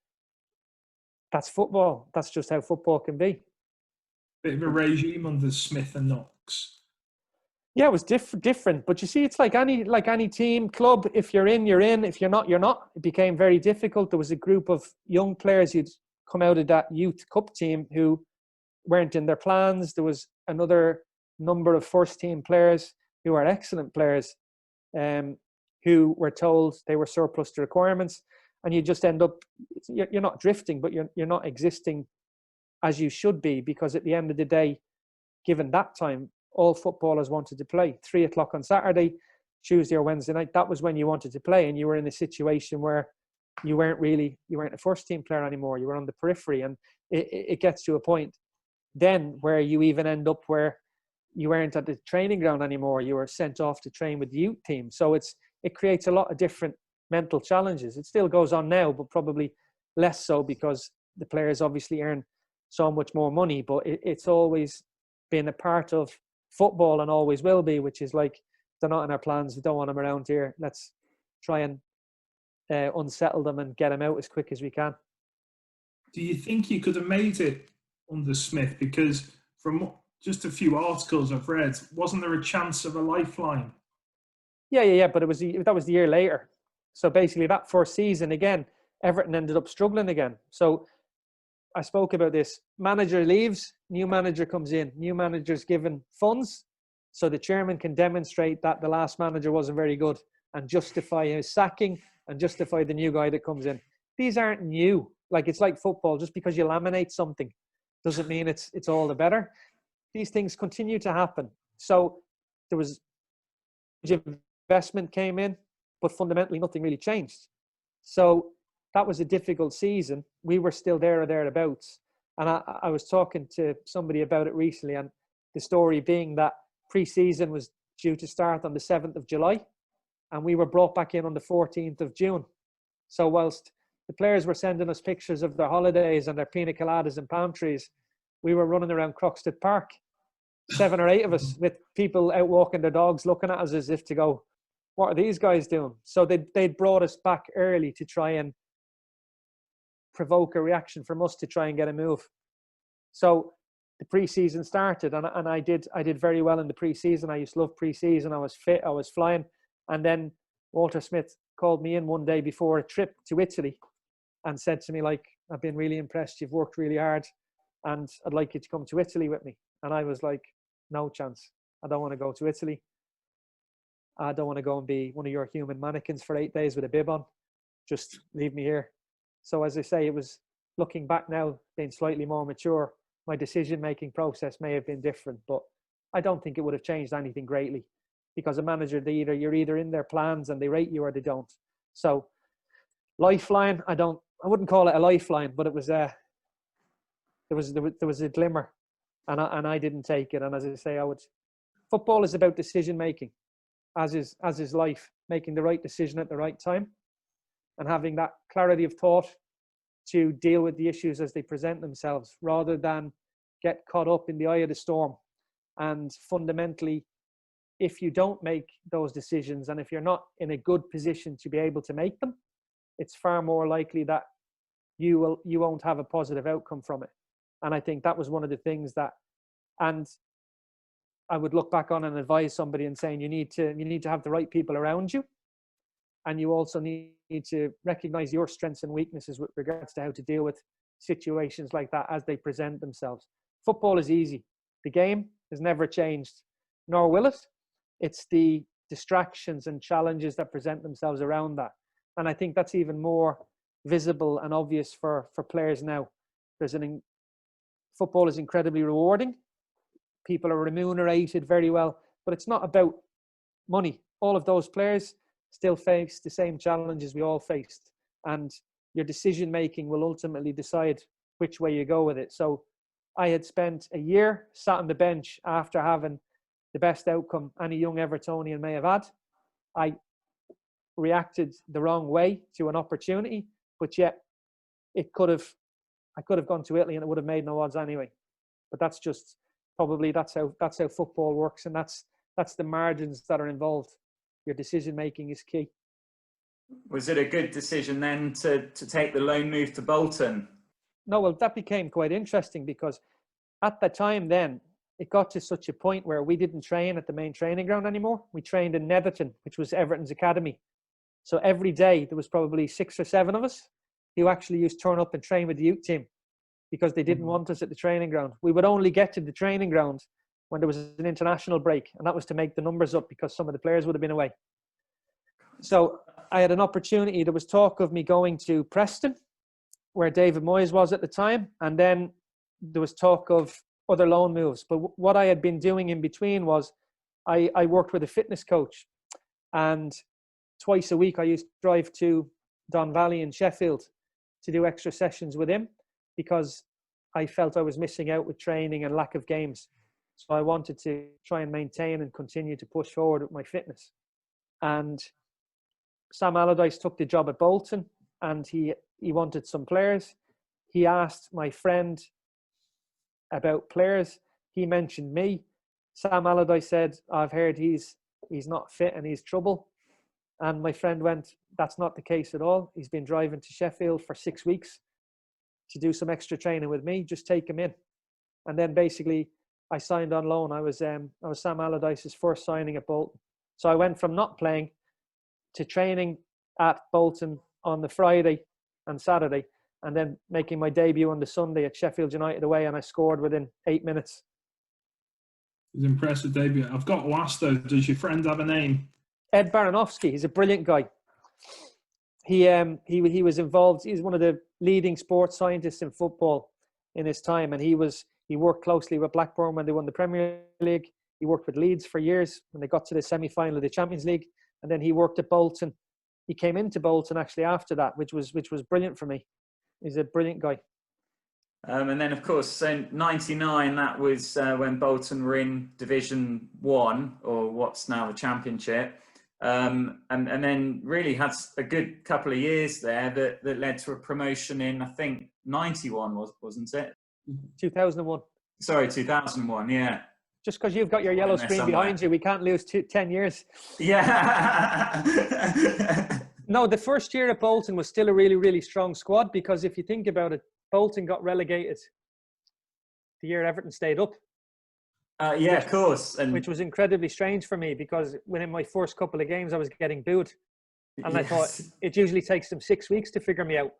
that's football. That's just how football can be. Bit of a regime under Smith and Knox. Yeah, it was different. But you see, it's like any team, club. If you're in, you're in. If you're not, you're not. It became very difficult. There was a group of young players who'd come out of that youth cup team who weren't in their plans. There was another number of first team players who are excellent players, who were told they were surplus to requirements, and you just end up, you're not drifting, but you're not existing as you should be, because at the end of the day, given that time, all footballers wanted to play. 3:00 on Saturday, Tuesday or Wednesday night, that was when you wanted to play, and you were in a situation where you weren't a first team player anymore. You were on the periphery, and it gets to a point then where you even end up where you weren't at the training ground anymore. You were sent off to train with the youth team. So it creates a lot of different mental challenges. It still goes on now, but probably less so because the players obviously earn so much more money. But it's always been a part of football and always will be, which is like, they're not in our plans. We don't want them around here. Let's try and unsettle them and get them out as quick as we can. Do you think you could have made it under Smith? Because from just a few articles I've read, wasn't there a chance of a lifeline? Yeah. But that was the year later. So basically that first season, again, Everton ended up struggling again. So I spoke about this. Manager leaves, new manager comes in. New manager's given funds so the chairman can demonstrate that the last manager wasn't very good and justify his sacking and justify the new guy that comes in. These aren't new. Like, it's like football. Just because you laminate something doesn't mean it's all the better. These things continue to happen. So there was investment came in, but fundamentally nothing really changed. So that was a difficult season. We were still there or thereabouts. And I was talking to somebody about it recently, and the story being that pre-season was due to start on the 7th of July, and we were brought back in on the 14th of June. So whilst the players were sending us pictures of their holidays and their pina coladas and palm trees, we were running around Croxted Park, 7 or 8 of us, with people out walking their dogs looking at us as if to go, what are these guys doing? So they'd brought us back early to try and provoke a reaction from us to try and get a move. So the pre-season started, and I did very well in the pre-season. I used to love pre-season. I was fit, I was flying. And then Walter Smith called me in one day before a trip to Italy and said to me, like, I've been really impressed. You've worked really hard and I'd like you to come to Italy with me. And I was like, no chance. I don't want to go to Italy. I don't want to go and be one of your human mannequins for 8 days with a bib on. Just leave me here. So as I say, it was, looking back now, being slightly more mature, my decision-making process may have been different, but I don't think it would have changed anything greatly, because a manager, you're either in their plans and they rate you or they don't. So lifeline, I wouldn't call it a lifeline, but it was there was a glimmer, and I didn't take it. And as I say, football is about decision-making, as is life, making the right decision at the right time and having that clarity of thought to deal with the issues as they present themselves, rather than get caught up in the eye of the storm. And fundamentally, if you don't make those decisions, and if you're not in a good position to be able to make them, it's far more likely that you won't have a positive outcome from it. And I think that was one of the things that, and I would look back on and advise somebody and saying you need to have the right people around you, and you also need to recognize your strengths and weaknesses with regards to how to deal with situations like that as they present themselves. Football is easy. The game has never changed, nor will it. It's the distractions and challenges that present themselves around that. And I think that's even more visible and obvious for players now. Football is incredibly rewarding. People are remunerated very well, but it's not about money. All of those players still face the same challenges we all faced. And your decision making will ultimately decide which way you go with it. So I had spent a year sat on the bench after having the best outcome any young Evertonian may have had. I reacted the wrong way to an opportunity, but yet I could have gone to Italy and it would have made no odds anyway. But that's just probably that's how football works, and that's the margins that are involved. Your decision making is key. Was it a good decision then to take the loan move to Bolton? No, well, that became quite interesting because at the time then, it got to such a point where we didn't train at the main training ground anymore. We trained in Netherton, which was Everton's academy. So every day there was probably 6 or 7 of us who actually used to turn up and train with the youth team because they didn't want us at the training ground. We would only get to the training ground when there was an international break, and that was to make the numbers up because some of the players would have been away. So I had an opportunity. There was talk of me going to Preston, where David Moyes was at the time, and then there was talk of other loan moves. But what I had been doing in between was I worked with a fitness coach, and twice a week I used to drive to Don Valley in Sheffield to do extra sessions with him because I felt I was missing out with training and lack of games. So I wanted to try and maintain and continue to push forward with my fitness. And Sam Allardyce took the job at Bolton, and he wanted some players. He asked my friend about players. He mentioned me. Sam Allardyce said, I've heard he's not fit and he's trouble. And my friend went, that's not the case at all. He's been driving to Sheffield for 6 weeks to do some extra training with me. Just take him in. And then basically I signed on loan. I was Sam Allardyce's first signing at Bolton. So I went from not playing to training at Bolton on the Friday and Saturday, and then making my debut on the Sunday at Sheffield United away, and I scored within 8 minutes. It was an impressive debut. I've got to ask though, does your friend have a name? Ed Aronofsky. He's a brilliant guy. He was involved. He's one of the leading sports scientists in football in his time, and he worked closely with Blackburn when they won the Premier League. He worked with Leeds for years when they got to the semi-final of the Champions League, and then he worked at Bolton. He came into Bolton actually after that, which was brilliant for me. He's a brilliant guy. And then, of course, so 99, that was when Bolton were in Division 1, or what's now the Championship. And then really had a good couple of years there that led to a promotion in, I think, 91, wasn't it? 2001. Sorry, 2001, yeah. Just because you've got your yellow screen behind you, we can't lose 10 years. Yeah. No, the first year at Bolton was still a really, really strong squad, because if you think about it, Bolton got relegated the year Everton stayed up. Of course. Which was incredibly strange for me, because within my first couple of games, I was getting booed. And I thought, it usually takes them 6 weeks to figure me out.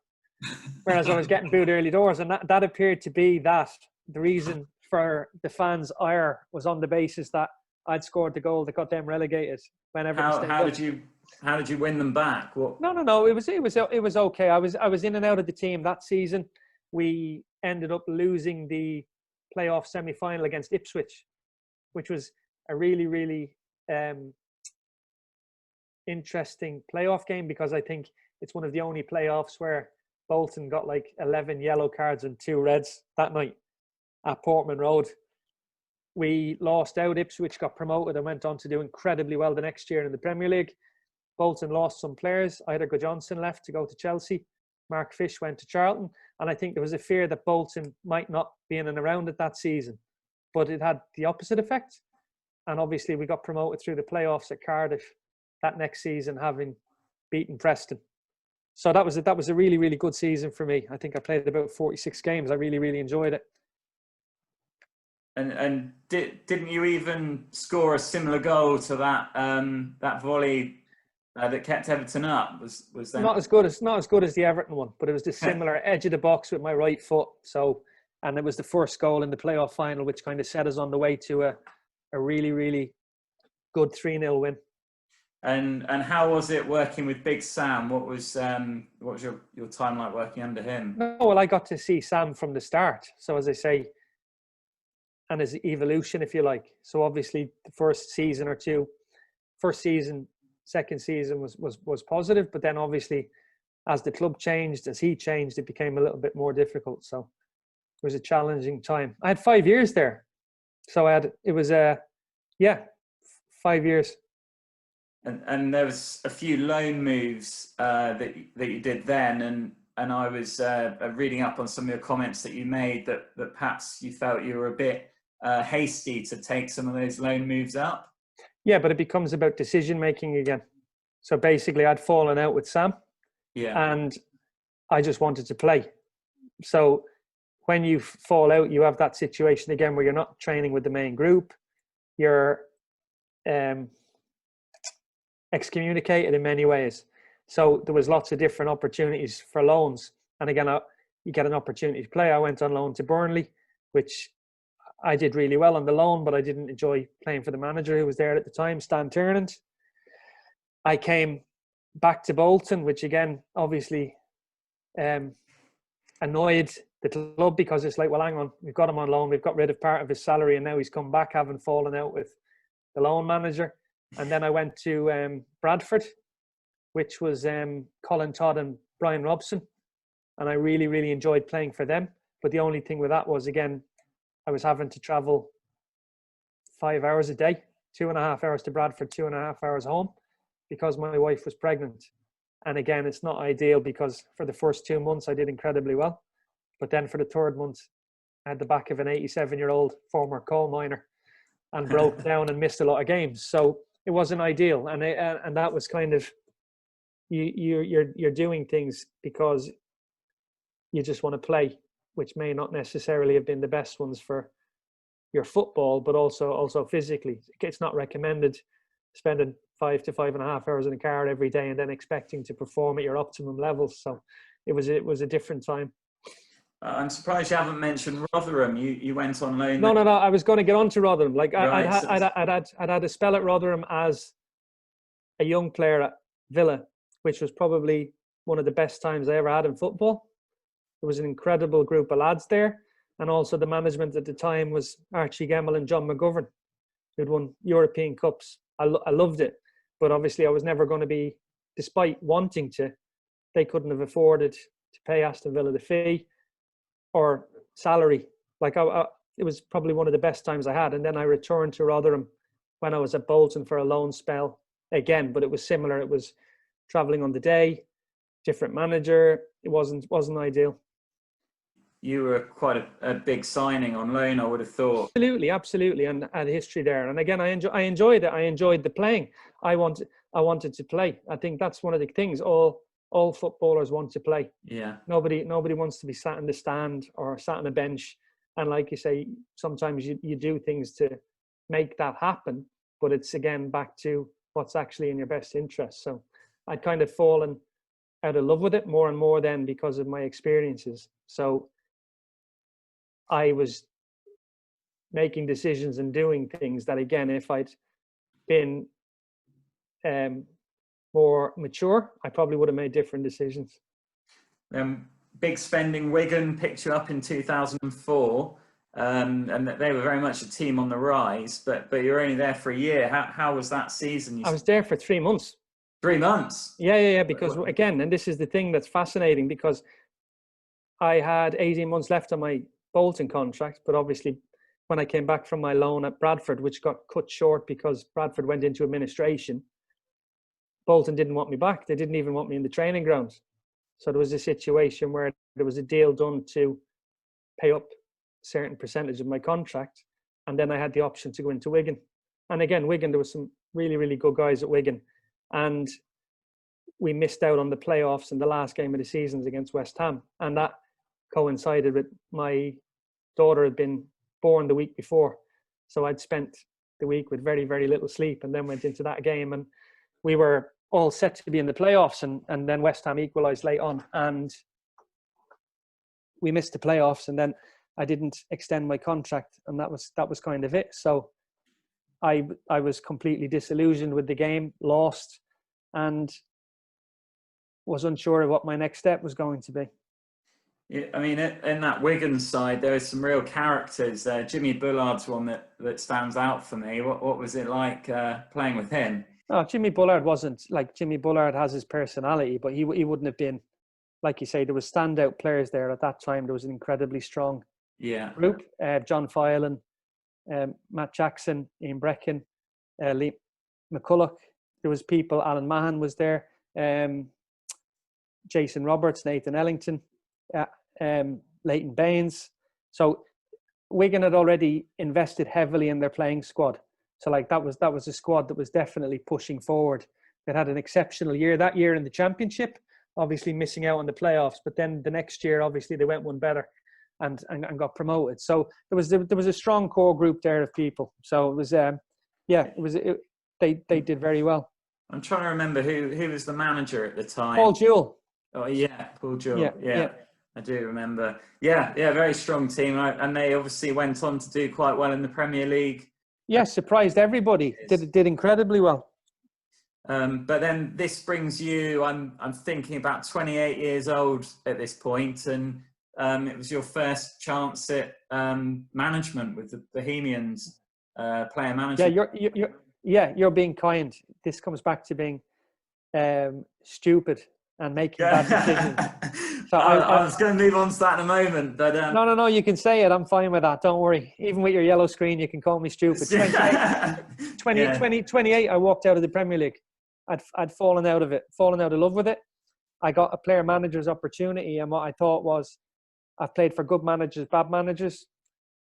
Whereas I was getting booed early doors. And that appeared to be the reason for the fans' ire was on the basis that I'd scored the goal that got them relegated. When Everton stayed up. How did you win them back? What? No. It was okay. I was in and out of the team that season. We ended up losing the playoff semi-final against Ipswich, which was a really, really interesting playoff game, because I think it's one of the only playoffs where Bolton got like 11 yellow cards and 2 reds that night at Portman Road. We lost out. Ipswich got promoted and went on to do incredibly well the next year in the Premier League. Bolton lost some players. Ida Johnson left to go to Chelsea. Mark Fish went to Charlton. And I think there was a fear that Bolton might not be in and around it that season. But it had the opposite effect. And obviously we got promoted through the playoffs at Cardiff that next season, having beaten Preston. So that was a really, really good season for me. I think I played about 46 games. I really, really enjoyed it. And didn't you even score a similar goal to that volley that kept Everton up? Was that not as good as the Everton one, but it was the similar edge of the box with my right foot. So, and it was the first goal in the playoff final, which kind of set us on the way to a really, really good 3-0 win. And how was it working with Big Sam? What was your time like working under him? No, well, I got to see Sam from the start. So as I say, and his evolution, if you like. So obviously the first season, second season was positive, but then obviously as the club changed, as he changed, it became a little bit more difficult. So it was a challenging time. I had 5 years there. So 5 years. And there was a few loan moves that you did then, and I was reading up on some of your comments that you made that perhaps you felt you were a bit hasty to take some of those loan moves up. Yeah, but it becomes about decision making again. So basically, I'd fallen out with Sam, and I just wanted to play. So when you fall out, you have that situation again where you're not training with the main group. You're excommunicated in many ways. So there was lots of different opportunities for loans. And again, you get an opportunity to play. I went on loan to Burnley, which I did really well on the loan, but I didn't enjoy playing for the manager who was there at the time, Stan Turnant. I came back to Bolton, which again, obviously annoyed the club because it's like, well, hang on, we've got him on loan. We've got rid of part of his salary and now he's come back having fallen out with the loan manager. And then I went to Bradford, which was Colin Todd and Brian Robson. And I really, really enjoyed playing for them. But the only thing with that was, again, I was having to travel 5 hours a day, 2.5 hours to Bradford, 2.5 hours home, because my wife was pregnant. And again, it's not ideal because for the first 2 months, I did incredibly well. But then for the third month, I had the back of an 87-year-old former coal miner and broke down and missed a lot of games. So it wasn't ideal. And that was kind of, you're doing things because you just want to play, which may not necessarily have been the best ones for your football, but also physically. It's not recommended spending 5 to 5.5 hours in a car every day and then expecting to perform at your optimum levels. So it was a different time. I'm surprised you haven't mentioned Rotherham. You went on loan. No. I was going to get on to Rotherham. Like right, I'd had a spell at Rotherham as a young player at Villa, which was probably one of the best times I ever had in football. There was an incredible group of lads there. And also the management at the time was Archie Gemmell and John McGovern, who'd won European Cups. I loved it. But obviously I was never going to be, despite wanting to, they couldn't have afforded to pay Aston Villa the fee or salary. Like it was probably one of the best times I had. And then I returned to Rotherham when I was at Bolton for a loan spell again, but it was similar. It was traveling on the day, different manager. It wasn't ideal. You were quite a big signing on loan, I would have thought. Absolutely, and had history there. And again, I enjoyed it. I enjoyed the playing. I wanted to play. I think that's one of the things. All footballers want to play. Yeah. Nobody wants to be sat in the stand or sat on a bench. And like you say, sometimes you do things to make that happen. But it's again back to what's actually in your best interest. So I'd kind of fallen out of love with it more and more then because of my experiences. So I was making decisions and doing things that, again, if I'd been more mature, I probably would have made different decisions. Big spending Wigan picked you up in 2004, and they were very much a team on the rise, but you were only there for a year. How was that season? I was there for 3 months. 3 months? Yeah, because again, and this is the thing that's fascinating, because I had 18 months left on my Bolton contract, but obviously when I came back from my loan at Bradford, which got cut short because Bradford went into administration, Bolton didn't want me back. They didn't even want me in the training grounds. So there was a situation where there was a deal done to pay up a certain percentage of my contract, and then I had the option to go into Wigan. And again, Wigan, there was some really, really good guys at Wigan, and we missed out on the playoffs in the last game of the season against West Ham. And that coincided with my daughter had been born the week before. So I'd spent the week with very, very little sleep, and then went into that game, and we were all set to be in the playoffs, and then West Ham equalised late on, and we missed the playoffs, and then I didn't extend my contract, and that was kind of it. So I was completely disillusioned with the game, lost, and was unsure of what my next step was going to be. Yeah, I mean, in that Wigan side, there were some real characters. Jimmy Bullard's one that stands out for me. What was it like playing with him? Oh, Jimmy Bullard wasn't like Jimmy Bullard has his personality, but he wouldn't have been, like you say, there was standout players there at that time. There was an incredibly strong group. John Filan, Matt Jackson, Ian Brecken, Lee McCulloch. There was people, Alan Mahan was there, Jason Roberts, Nathan Ellington, Leighton Baines. So Wigan had already invested heavily in their playing squad. So like that was a squad that was definitely pushing forward. It had an exceptional year that year in the championship, obviously missing out on the playoffs. But then the next year, obviously they went one better and got promoted. So there was a strong core group there of people. So it was they did very well. I'm trying to remember who was the manager at the time. Paul Jewell. Oh yeah, Paul Jewell. Yeah. I do remember. Yeah, very strong team, and they obviously went on to do quite well in the Premier League. Yes, surprised everybody. Did incredibly well. But then this brings you. I'm thinking about 28 years old at this point, and it was your first chance at management with the Bohemians, player management. Yeah, you're being kind. This comes back to being stupid and making bad decisions. So I was going to move on to that in a moment, but no, you can say it. I'm fine with that. Don't worry. Even with your yellow screen, you can call me stupid. 28. I walked out of the Premier League. I'd fallen out of love with it. I got a player manager's opportunity, and what I thought was, I've played for good managers, bad managers.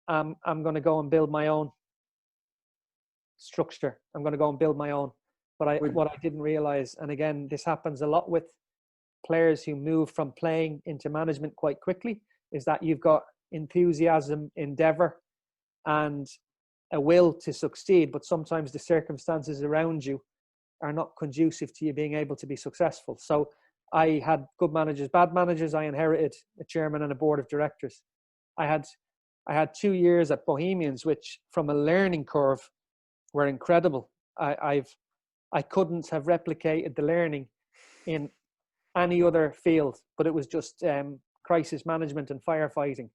I'm going to go and build my own structure. I'm going to go and build my own. But what I didn't realize, and again, this happens a lot with players who move from playing into management quite quickly, is that you've got enthusiasm, endeavor, and a will to succeed, but sometimes the circumstances around you are not conducive to you being able to be successful. So I had good managers, bad managers. I inherited a chairman and a board of directors. I had 2 years at Bohemians, which from a learning curve were incredible. I couldn't have replicated the learning in any other field, but it was just crisis management and firefighting,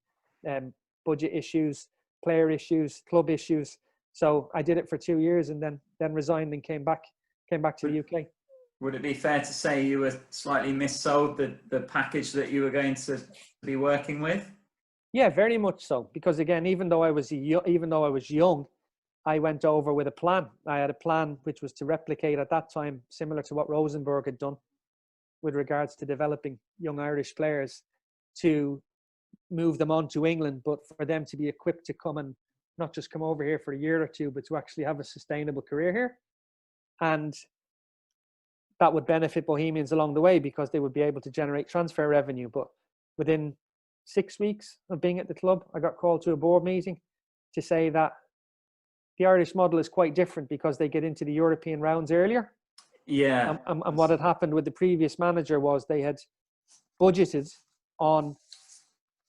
budget issues, player issues, club issues. So I did it for 2 years, and then resigned and came back to the UK. Would it be fair to say you were slightly missold the package that you were going to be working with? Yeah, very much so. Because again, even though I was young, I went over with a plan. I had a plan which was to replicate at that time, similar to what Rosenborg had done with regards to developing young Irish players, to move them on to England, but for them to be equipped to come and not just come over here for a year or two, but to actually have a sustainable career here. And that would benefit Bohemians along the way, because they would be able to generate transfer revenue. But within 6 weeks of being at the club, I got called to a board meeting to say that the Irish model is quite different, because they get into the European rounds earlier. Yeah. And what had happened with the previous manager was they had budgeted on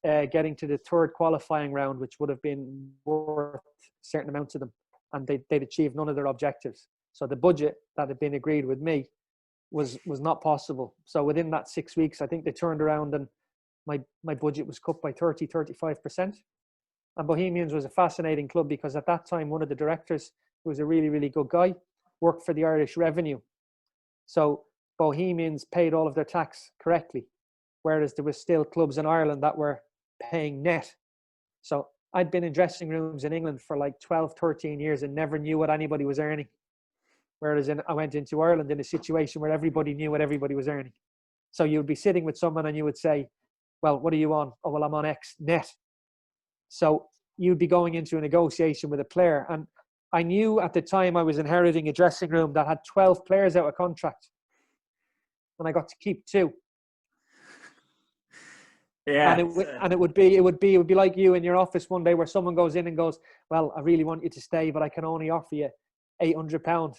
getting to the third qualifying round, which would have been worth a certain amount to them. And they'd achieved none of their objectives. So the budget that had been agreed with me was not possible. So within that 6 weeks, I think they turned around and my budget was cut by 35%. And Bohemians was a fascinating club, because at that time, one of the directors, who was a really, really good guy, worked for the Irish Revenue. So Bohemians paid all of their tax correctly, whereas there was still clubs in Ireland that were paying net. So I'd been in dressing rooms in England for like 12, 13 years and never knew what anybody was earning. Whereas I went into Ireland in a situation where everybody knew what everybody was earning. So you would be sitting with someone and you would say, well, what are you on? Oh, well, I'm on X net. So you'd be going into a negotiation with a player. And I knew at the time I was inheriting a dressing room that had 12 players out of contract. and I got to keep 2. Yeah. And it would be like you in your office one day where someone goes in and goes, well, I really want you to stay, but I can only offer you £800.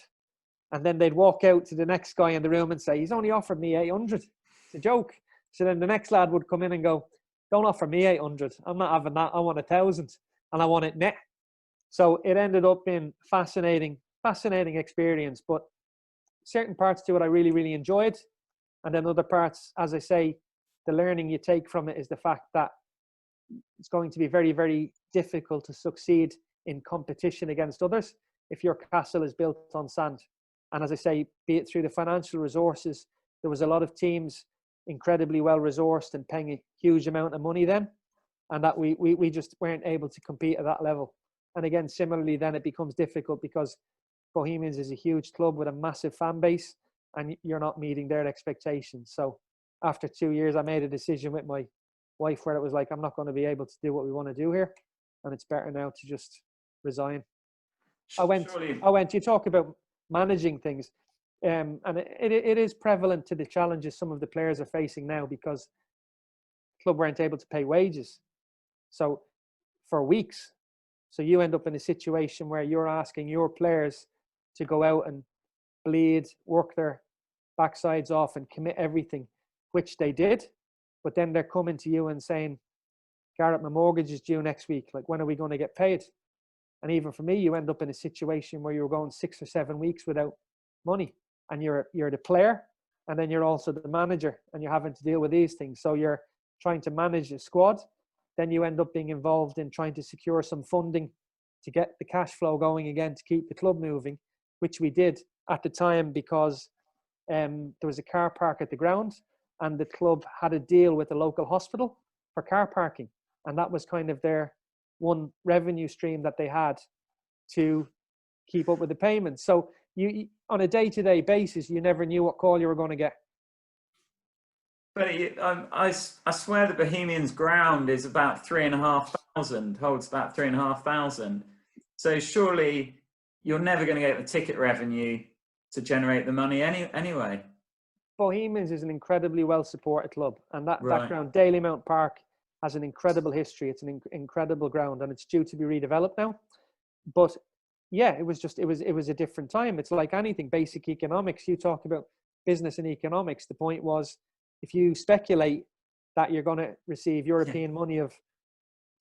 And then they'd walk out to the next guy in the room and say, he's only offered me 800. It's a joke. So then the next lad would come in and go, don't offer me 800. I'm not having that. I want 1,000 and I want it net. So it ended up being fascinating experience, but certain parts to it I really, really enjoyed. And then other parts, as I say, the learning you take from it is the fact that it's going to be very, very difficult to succeed in competition against others if your castle is built on sand. And as I say, be it through the financial resources, there was a lot of teams incredibly well resourced and paying a huge amount of money then, and that we just weren't able to compete at that level. And again, similarly, then it becomes difficult because Bohemians is a huge club with a massive fan base, and you're not meeting their expectations. So after 2 years, I made a decision with my wife where it was like, I'm not going to be able to do what we want to do here, and it's better now to just resign. I went, you talk about managing things, and it is prevalent to the challenges some of the players are facing now because the club weren't able to pay wages. So for weeks, so you end up in a situation where you're asking your players to go out and bleed, work their backsides off and commit everything, which they did. But then they're coming to you and saying, Gareth, my mortgage is due next week. Like, when are we going to get paid? And even for me, you end up in a situation where you're going 6 or 7 weeks without money, and you're the player, and then you're also the manager, and you're having to deal with these things. So you're trying to manage a squad. Then you end up being involved in trying to secure some funding to get the cash flow going again to keep the club moving, which we did at the time because there was a car park at the ground, and the club had a deal with the local hospital for car parking, and that was kind of their one revenue stream that they had to keep up with the payments. So you on a day-to-day basis, you never knew what call you were going to get. But I swear the Bohemians ground is about 3,500, holds about 3,500. So surely you're never going to get the ticket revenue to generate the money anyway. Bohemians is an incredibly well-supported club, and that Right. ground, Daly Mount Park, has an incredible history. It's an incredible ground, and it's due to be redeveloped now. But yeah, it was a different time. It's like anything, basic economics. You talk about business and economics. The point was, if you speculate that you're going to receive European money of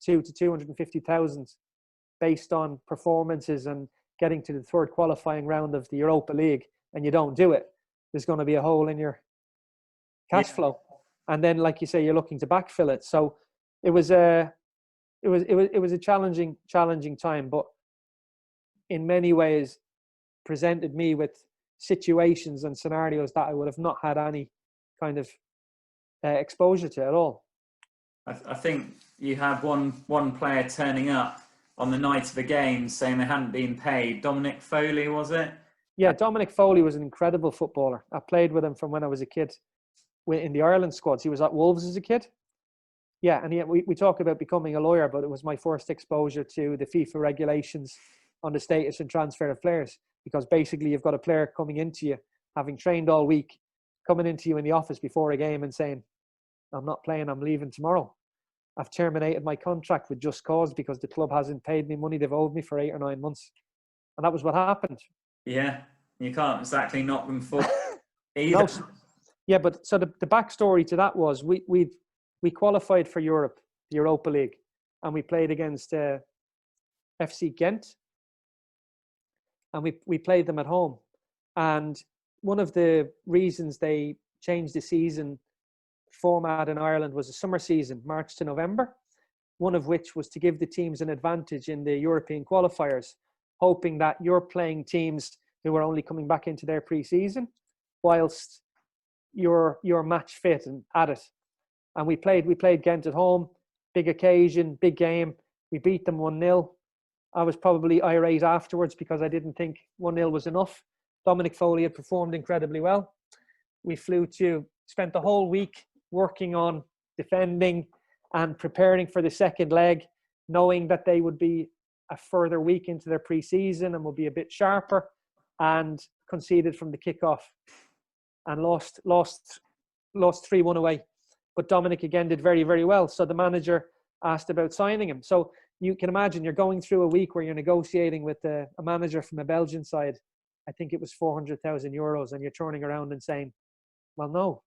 200 to 250,000 based on performances and getting to the third qualifying round of the Europa League, and you don't do it, there's going to be a hole in your cash flow. And then, like you say, you're looking to backfill it. So it was a challenging time, but in many ways presented me with situations and scenarios that I would have not had any kind of exposure to at all. I think you had one player turning up on the night of the game saying they hadn't been paid. Dominic Foley, was it? Yeah, Dominic Foley was an incredible footballer. I played with him from when I was a kid in the Ireland squads. He was at Wolves as a kid. Yeah, and we talk about becoming a lawyer, but it was my first exposure to the FIFA regulations on the status and transfer of players, because basically you've got a player coming into you, having trained all week, coming into you in the office before a game and saying, I'm not playing, I'm leaving tomorrow. I've terminated my contract with just cause because the club hasn't paid me money they've owed me for 8 or 9 months. And that was what happened. Yeah, you can't exactly knock them for either. No. Yeah, but so the backstory to that was we qualified for Europe, the Europa League, and we played against FC Ghent, and we played them at home. And one of the reasons they changed the season format in Ireland was a summer season, March to November, one of which was to give the teams an advantage in the European qualifiers, hoping that you're playing teams who are only coming back into their pre-season whilst you're match fit and at it. And we played Ghent at home, big occasion, big game. We beat them 1-0. I was probably irate afterwards because I didn't think 1-0 was enough. Dominic Foley had performed incredibly well. We spent the whole week working on defending and preparing for the second leg, knowing that they would be a further week into their pre-season and would be a bit sharper, and conceded from the kickoff. and lost 3-1 away. But Dominic again did very, very well. So the manager asked about signing him. So you can imagine you're going through a week where you're negotiating with a manager from a Belgian side. I think it was 400,000 euros, and you're turning around and saying, well, no,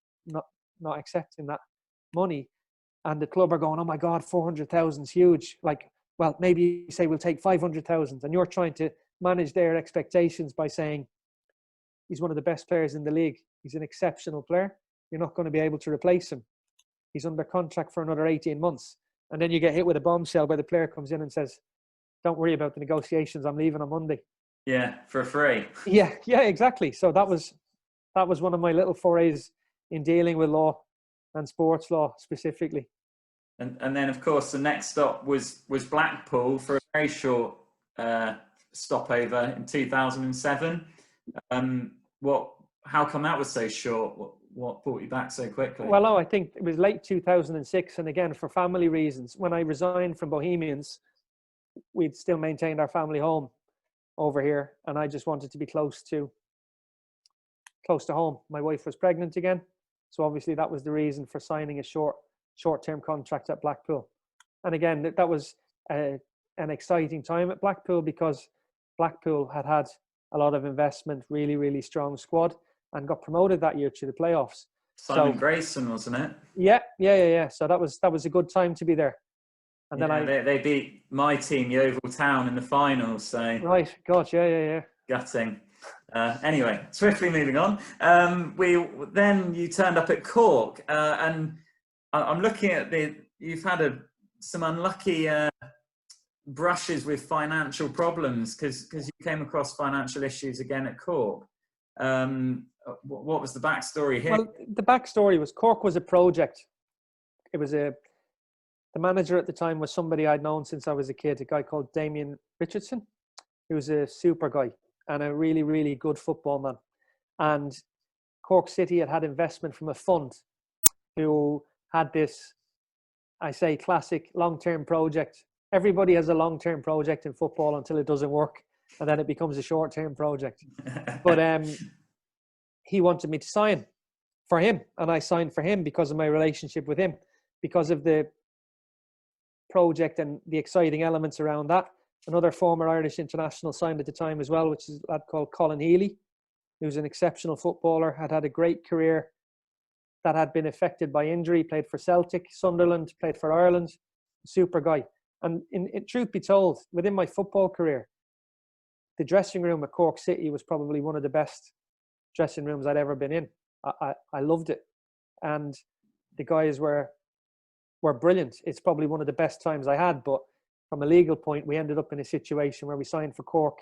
not accepting that money. And the club are going, oh my God, 400,000 is huge. Like, well, maybe you say we'll take 500,000, and you're trying to manage their expectations by saying he's one of the best players in the league. He's an exceptional player. You're not going to be able to replace him. He's under contract for another 18 months. And then you get hit with a bombshell where the player comes in and says, don't worry about the negotiations. I'm leaving on Monday. Yeah, for free. Yeah, exactly. So that was one of my little forays in dealing with law and sports law specifically. And then, of course, the next stop was Blackpool for a very short stopover in 2007. How come that was so short? What brought you back so quickly? Well, I think it was late 2006. And again, for family reasons, when I resigned from Bohemians, we'd still maintained our family home over here. And I just wanted to be close to home. My wife was pregnant again. So obviously that was the reason for signing a short-term contract at Blackpool. And again, that was an exciting time at Blackpool, because Blackpool had a lot of investment, really, really strong squad, and got promoted that year to the playoffs. Simon Grayson, wasn't it? Yeah. So that was a good time to be there. And then they beat my team, Yeovil Town, in the finals. So right, God, yeah. Gutting. Anyway, swiftly moving on. Then you turned up at Cork, and I'm looking at you've had some unlucky brushes with financial problems because you came across financial issues again at Cork. What was the backstory here? Well, the backstory was Cork was a project. It was the manager at the time was somebody I'd known since I was a kid, a guy called Damien Richardson. He was a super guy and a really, really good football man. And Cork City had investment from a fund who had this, I say, classic long-term project. Everybody has a long-term project in football until it doesn't work, and then it becomes a short-term project. But he wanted me to sign for him, and I signed for him because of my relationship with him, because of the project and the exciting elements around that. Another former Irish international signed at the time as well, which is a lad called Colin Healy, who's an exceptional footballer, had a great career that had been affected by injury, played for Celtic, Sunderland, played for Ireland, super guy. And in truth be told, within my football career, the dressing room at Cork City was probably one of the best dressing rooms I'd ever been in. I loved it. And the guys were brilliant. It's probably one of the best times I had, but from a legal point, we ended up in a situation where we signed for Cork,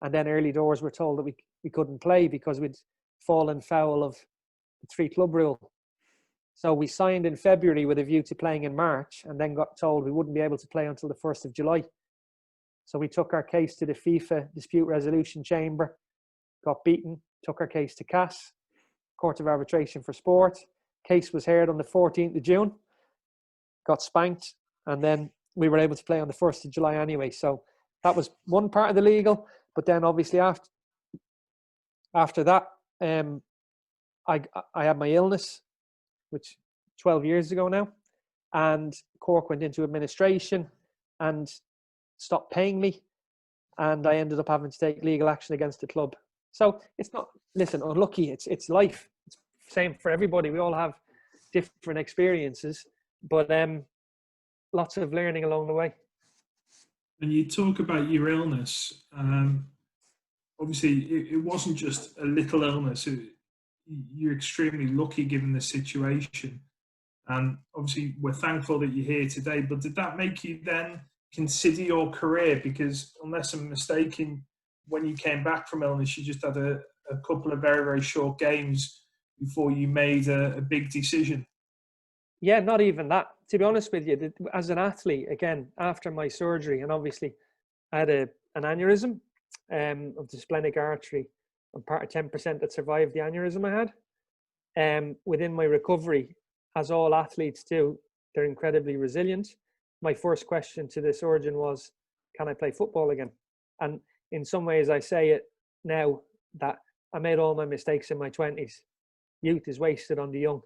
and then early doors were told that we couldn't play because we'd fallen foul of the 3-club rule. So we signed in February with a view to playing in March, and then got told we wouldn't be able to play until the 1st of July. So we took our case to the FIFA Dispute Resolution Chamber, got beaten, took our case to CAS, Court of Arbitration for Sport. Case was heard on the 14th of June, got spanked, and then we were able to play on the 1st of July anyway. So that was one part of the legal. But then obviously after that, I had my illness, which 12 years ago now, and Cork went into administration and stopped paying me, and I ended up having to take legal action against the club. So it's not, listen, unlucky, it's life. It's same for everybody. We all have different experiences, but lots of learning along the way. And you talk about your illness. Obviously, it wasn't just a little illness. You're extremely lucky given the situation. And obviously, we're thankful that you're here today. But did that make you then consider your career? Because unless I'm mistaken, when you came back from illness, you just had a couple of very, very short games before you made a big decision. Yeah, not even that. To be honest with you, as an athlete, again, after my surgery, and obviously I had an aneurysm of the splenic artery. I'm part of 10% that survived the aneurysm I had. Within my recovery, as all athletes do, they're incredibly resilient. My first question to the surgeon was, can I play football again? And in some ways, I say it now that I made all my mistakes in my 20s. youth is wasted on the young.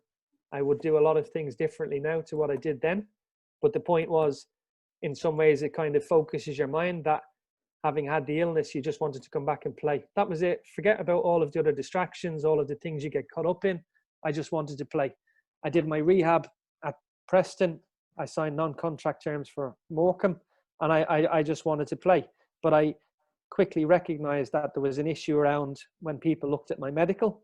I would do a lot of things differently now to what I did then. But the point was, in some ways, it kind of focuses your mind that having had the illness, you just wanted to come back and play. That was it. Forget about all of the other distractions, all of the things you get caught up in. I just wanted to play. I did my rehab at Preston. I signed non-contract terms for Morecambe, and I just wanted to play. But I quickly recognized that there was an issue around when people looked at my medical.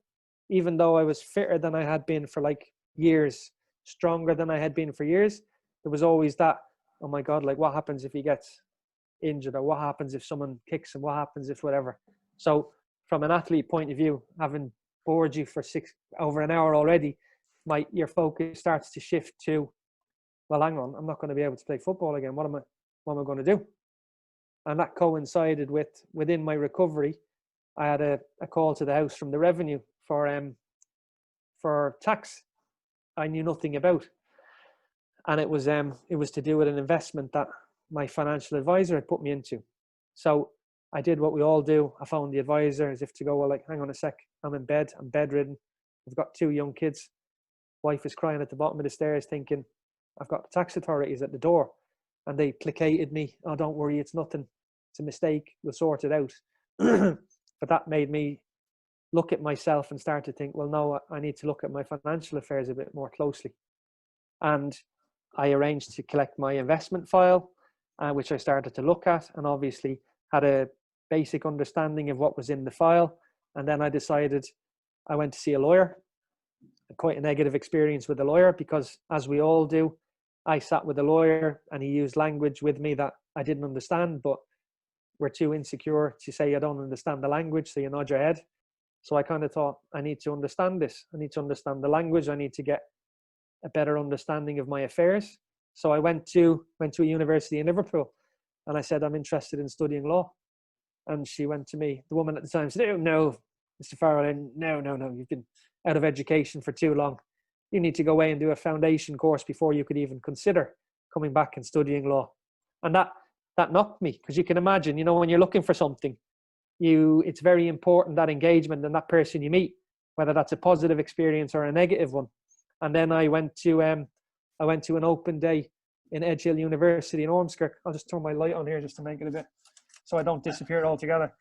Even though I was fitter than I had been for like years, stronger than I had been for years, there was always that, oh my God, like what happens if he gets injured, or what happens if someone kicks him, what happens if whatever. So from an athlete point of view, having bored you for over an hour already, your focus starts to shift to, well, hang on, I'm not going to be able to play football again. What am I going to do? And that coincided with, within my recovery, I had a call to the house from the revenue for tax I knew nothing about. And it was to do with an investment that my financial advisor had put me into. So I did what we all do. I phoned the advisor as if to go, well, like, hang on a sec, I'm in bed, I'm bedridden. I've got 2 young kids. Wife is crying at the bottom of the stairs thinking, I've got the tax authorities at the door. And they placated me. Oh, don't worry, it's nothing. It's a mistake. We'll sort it out. But that made me look at myself and start to think, well, no, I need to look at my financial affairs a bit more closely. And I arranged to collect my investment file, which I started to look at, and obviously had a basic understanding of what was in the file. And then I decided I went to see a lawyer. Quite a negative experience with a lawyer, because as we all do, I sat with a lawyer and he used language with me that I didn't understand, but we're too insecure to say I don't understand the language, so you nod your head. So I kind of thought, I need to understand this. I need to understand the language. I need to get a better understanding of my affairs. So I went to a university in Liverpool, and I said, I'm interested in studying law. And she went to me, the woman at the time said, oh, no, Mr. Farrelly, no, you've been out of education for too long. You need to go away and do a foundation course before you could even consider coming back and studying law. And that knocked me, because you can imagine, when you're looking for something, it's very important, that engagement and that person you meet, whether that's a positive experience or a negative one. And then I went to an open day in Edge Hill University in Ormskirk. I'll just turn my light on here just to make it a bit, so I don't disappear altogether.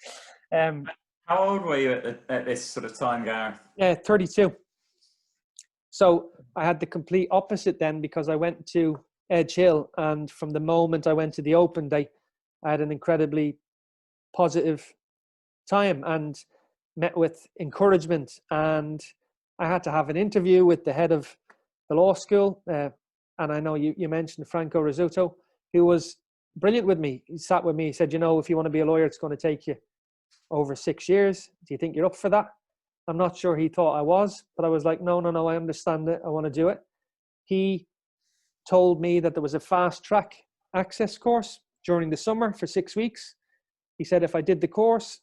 How old were you at this sort of time, Gareth? Yeah, 32. So I had the complete opposite then, because I went to Edge Hill, and from the moment I went to the open day, I had an incredibly positive time and met with encouragement. And I had to have an interview with the head of the law school. And I know you mentioned Franco Rizzuto, who was brilliant with me. He sat with me, he said, if you want to be a lawyer, it's going to take you over 6 years. Do you think you're up for that? I'm not sure he thought I was, but I was like, no, I understand it. I want to do it. He told me that there was a fast track access course during the summer for 6 weeks. He said if I did the course,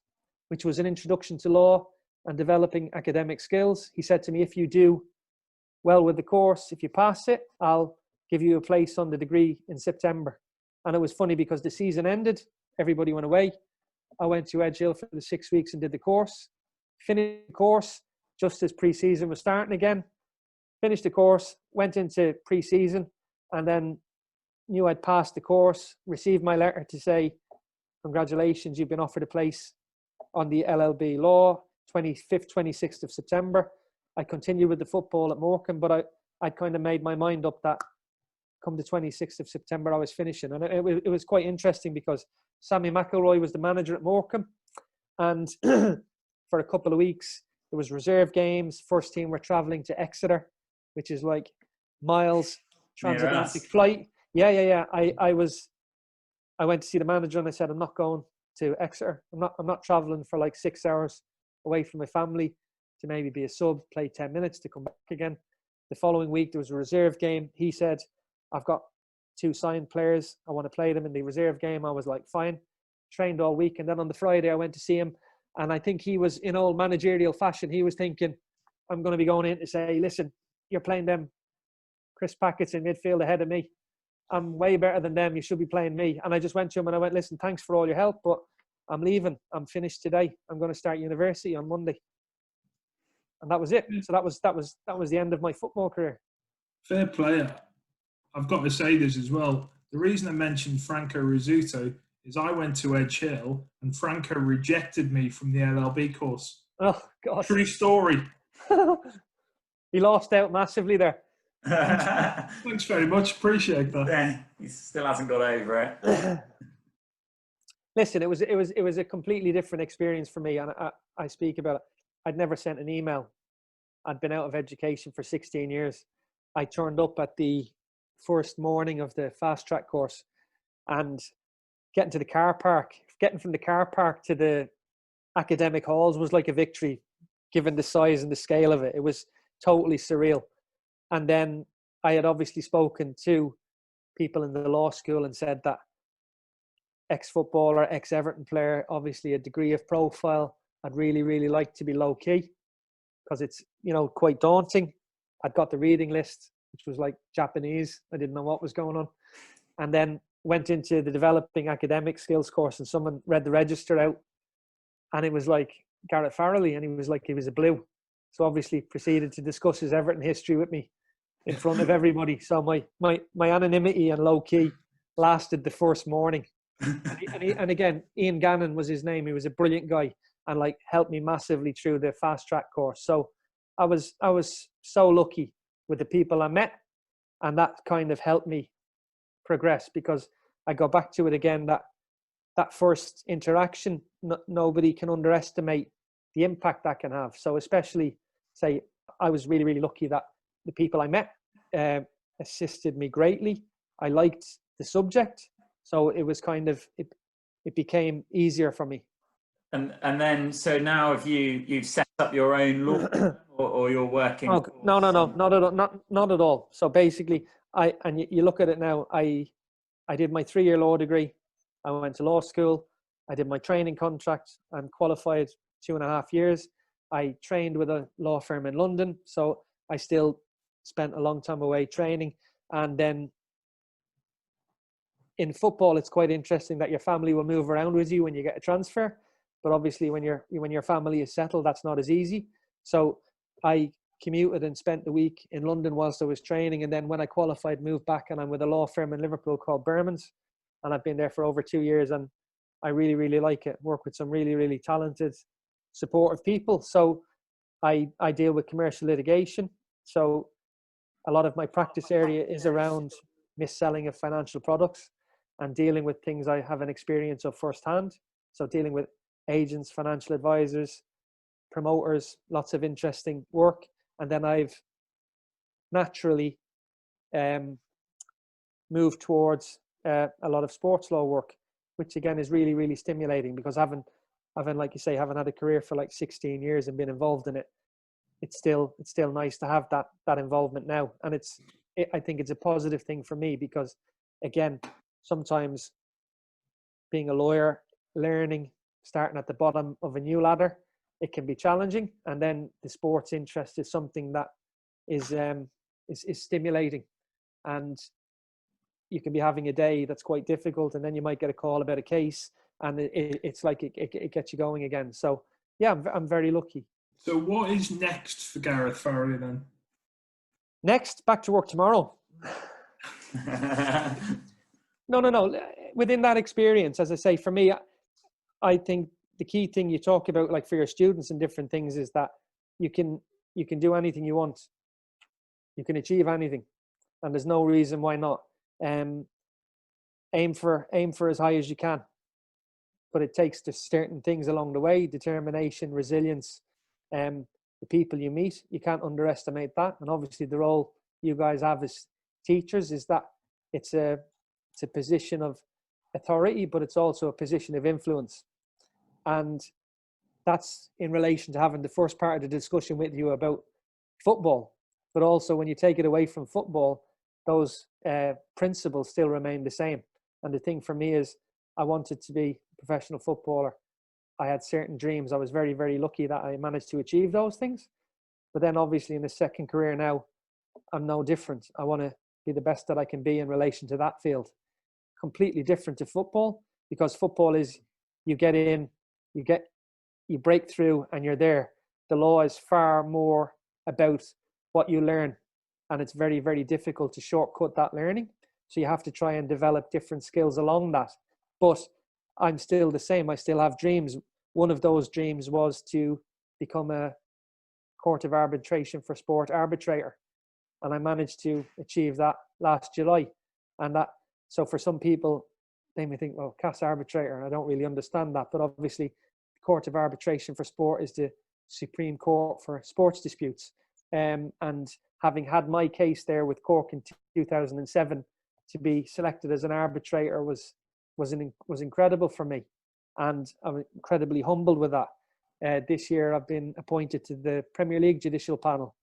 which was an introduction to law and developing academic skills, he said to me, if you do well with the course, if you pass it, I'll give you a place on the degree in September. And it was funny because the season ended, everybody went away. I went to Edge Hill for the 6 weeks and did the course. Finished the course just as pre-season was starting again. Finished the course, went into pre-season, and then knew I'd passed the course, received my letter to say, congratulations, you've been offered a place on the LLB law, 25th, 26th of September. I continued with the football at Morecambe, but I kind of made my mind up that come the 26th of September, I was finishing. And it was quite interesting because Sammy McElroy was the manager at Morecambe. And for a couple of weeks, there was reserve games. First team were traveling to Exeter, which is like miles, transatlantic flight. Yeah. I went to see the manager and I said, I'm not going to Exeter. I'm not traveling for like 6 hours away from my family to maybe be a sub, play 10 minutes to come back again. The following week, there was a reserve game. He said, I've got 2 signed players. I want to play them in the reserve game. I was like, fine. Trained all week. And then on the Friday, I went to see him. And I think he was, in old managerial fashion, he was thinking, I'm going to be going in to say, listen, you're playing them Chris Packets in midfield ahead of me. I'm way better than them. You should be playing me. And I just went to him and I went, listen, thanks for all your help, but I'm leaving. I'm finished today. I'm going to start university on Monday. and that was it. So that was the end of my football career. Fair play. I've got to say this as well. The reason I mentioned Franco Rizzuto is I went to Edge Hill and Franco rejected me from the LLB course. Oh, God. True story. He lost out massively there. Thanks very much. Appreciate that. Yeah, he still hasn't got over it. Listen, it was a completely different experience for me, and I speak about it. I'd never sent an email. I'd been out of education for 16 years. I turned up at the first morning of the fast track course, and getting from the car park to the academic halls was like a victory, given the size and the scale of it. It was totally surreal. And then I had obviously spoken to people in the law school and said that ex-footballer, ex-Everton player, obviously a degree of profile. I'd really, really like to be low key because it's, quite daunting. I'd got the reading list, which was like Japanese. I didn't know what was going on. And then went into the developing academic skills course, and someone read the register out, and it was like Gareth Farrelly, and he was a blue. So obviously proceeded to discuss his Everton history with me in front of everybody. So my anonymity and low key lasted the first morning. And again, Ian Gannon was his name. He was a brilliant guy and helped me massively through the fast track course. So I was so lucky with the people I met, and that kind of helped me progress, because I go back to it again, that first interaction, nobody can underestimate the impact that can have. So especially, say, I was really, really lucky that the people I met assisted me greatly. I liked the subject, so it was kind of, it became easier for me. And then, so now have you've set up your own law or you're working? Oh, no, not at all. So basically, you look at it now, I did my 3-year law degree. I went to law school. I did my training contract. I'm qualified 2.5 years. I trained with a law firm in London. So I still spent a long time away training. And then in football, it's quite interesting that your family will move around with you when you get a transfer. But obviously when your family is settled, that's not as easy. So I commuted and spent the week in London whilst I was training. And then when I qualified, moved back, and I'm with a law firm in Liverpool called Berman's. And I've been there for over 2 years, and I really, really like it. Work with some really, really talented, supportive people. So I deal with commercial litigation. So a lot of my practice area is around mis-selling of financial products and dealing with things I have an experience of firsthand. So dealing with agents, financial advisors, promoters, lots of interesting work. And then I've naturally moved towards a lot of sports law work, which again is really, really stimulating, because having, like you say, haven't had a career for like 16 years and been involved in it, it's still nice to have that involvement now. And I think it's a positive thing for me, because again, sometimes being a lawyer, learning, starting at the bottom of a new ladder, it can be challenging. And then the sports interest is something that is stimulating, and you can be having a day that's quite difficult, and then you might get a call about a case, and it's like it gets you going again. So yeah, I'm very lucky. So what is next for Gareth Farley then? Next, back to work tomorrow. No. Within that experience, as I say, for me, I think the key thing you talk about, like for your students and different things, is that you can do anything you want. You can achieve anything, and there's no reason why not. Aim for as high as you can, but it takes just certain things along the way: determination, resilience, the people you meet. You can't underestimate that. And obviously, the role you guys have as teachers is that it's a position of authority, but it's also a position of influence. And that's in relation to having the first part of the discussion with you about football. But also, when you take it away from football, those principles still remain the same. And the thing for me is, I wanted to be a professional footballer. I had certain dreams. I was very, very lucky that I managed to achieve those things. But then obviously in the second career now, I'm no different. I want to be the best that I can be in relation to that field. Completely different to football, because football is, you get in, you break through, and you're there. the law is far more about what you learn, and it's very, very difficult to shortcut that learning. So you have to try and develop different skills along that. But I'm still the same. I still have dreams. One of those dreams was to become a Court of Arbitration for Sport arbitrator. And I managed to achieve that last July. And that, so for some people, they may think, well, CAS arbitrator, I don't really understand that. But obviously, the Court of Arbitration for Sport is the Supreme Court for sports disputes. And having had my case there with Cork in 2007, to be selected as an arbitrator was incredible for me. And I'm incredibly humbled with that. This year, I've been appointed to the Premier League Judicial Panel,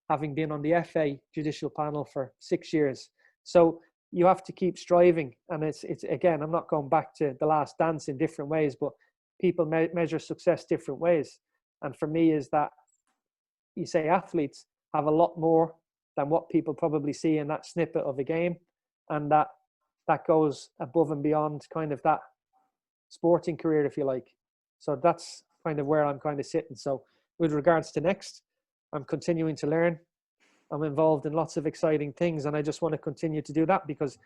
having been on the FA Judicial Panel for 6 years. So you have to keep striving. And it's again, I'm not going back to The Last Dance in different ways, but people measure success different ways. And for me is that you say athletes have a lot more than what people probably see in that snippet of a game. And that goes above and beyond kind of that sporting career, if you like. So that's kind of where I'm kind of sitting. So with regards to next, I'm continuing to learn. I'm involved in lots of exciting things, and I just want to continue to do that, because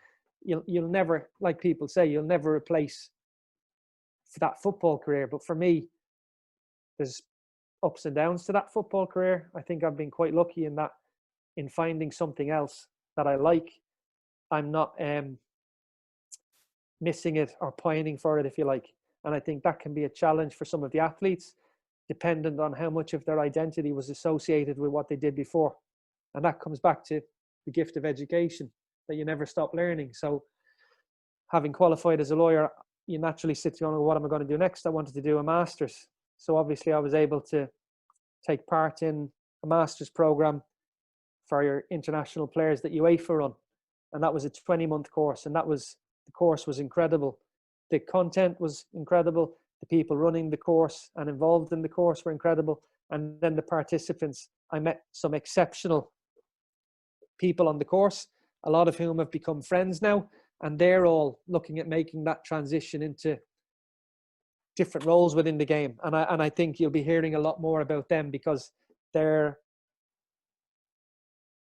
you'll never, like people say, you'll never replace that football career. But for me, there's ups and downs to that football career. I think I've been quite lucky in that, in finding something else that I like. I'm not missing it or pining for it, if you like. And I think that can be a challenge for some of the athletes, dependent on how much of their identity was associated with what they did before. And that comes back to the gift of education, that you never stop learning. So having qualified as a lawyer, you naturally sit down and go, what am I going to do next? I wanted to do a master's. So obviously I was able to take part in a master's program for your international players that UEFA run. And that was a 20-month course. And the course was incredible. The content was incredible. The people running the course and involved in the course were incredible. And then the participants, I met some exceptional people on the course, a lot of whom have become friends now. And they're all looking at making that transition into different roles within the game. And I think you'll be hearing a lot more about them, because they're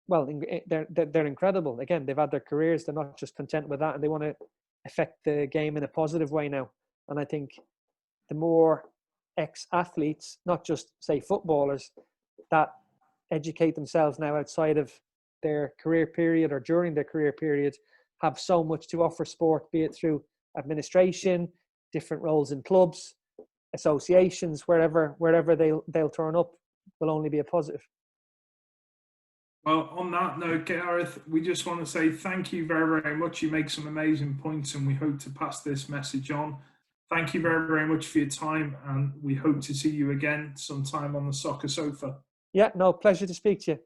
incredible. Again, they've had their careers. They're not just content with that, and they want to affect the game in a positive way now. And I think the more ex-athletes, not just say footballers, that educate themselves now outside of their career period or during their career period, have so much to offer sport, be it through administration, different roles in clubs, associations, wherever they'll turn up, will only be a positive. Well, on that note, Gareth, we just want to say thank you very, very much. You make some amazing points, and we hope to pass this message on. Thank you very, very much for your time, and we hope to see you again sometime on the soccer sofa. Yeah, no, pleasure to speak to you.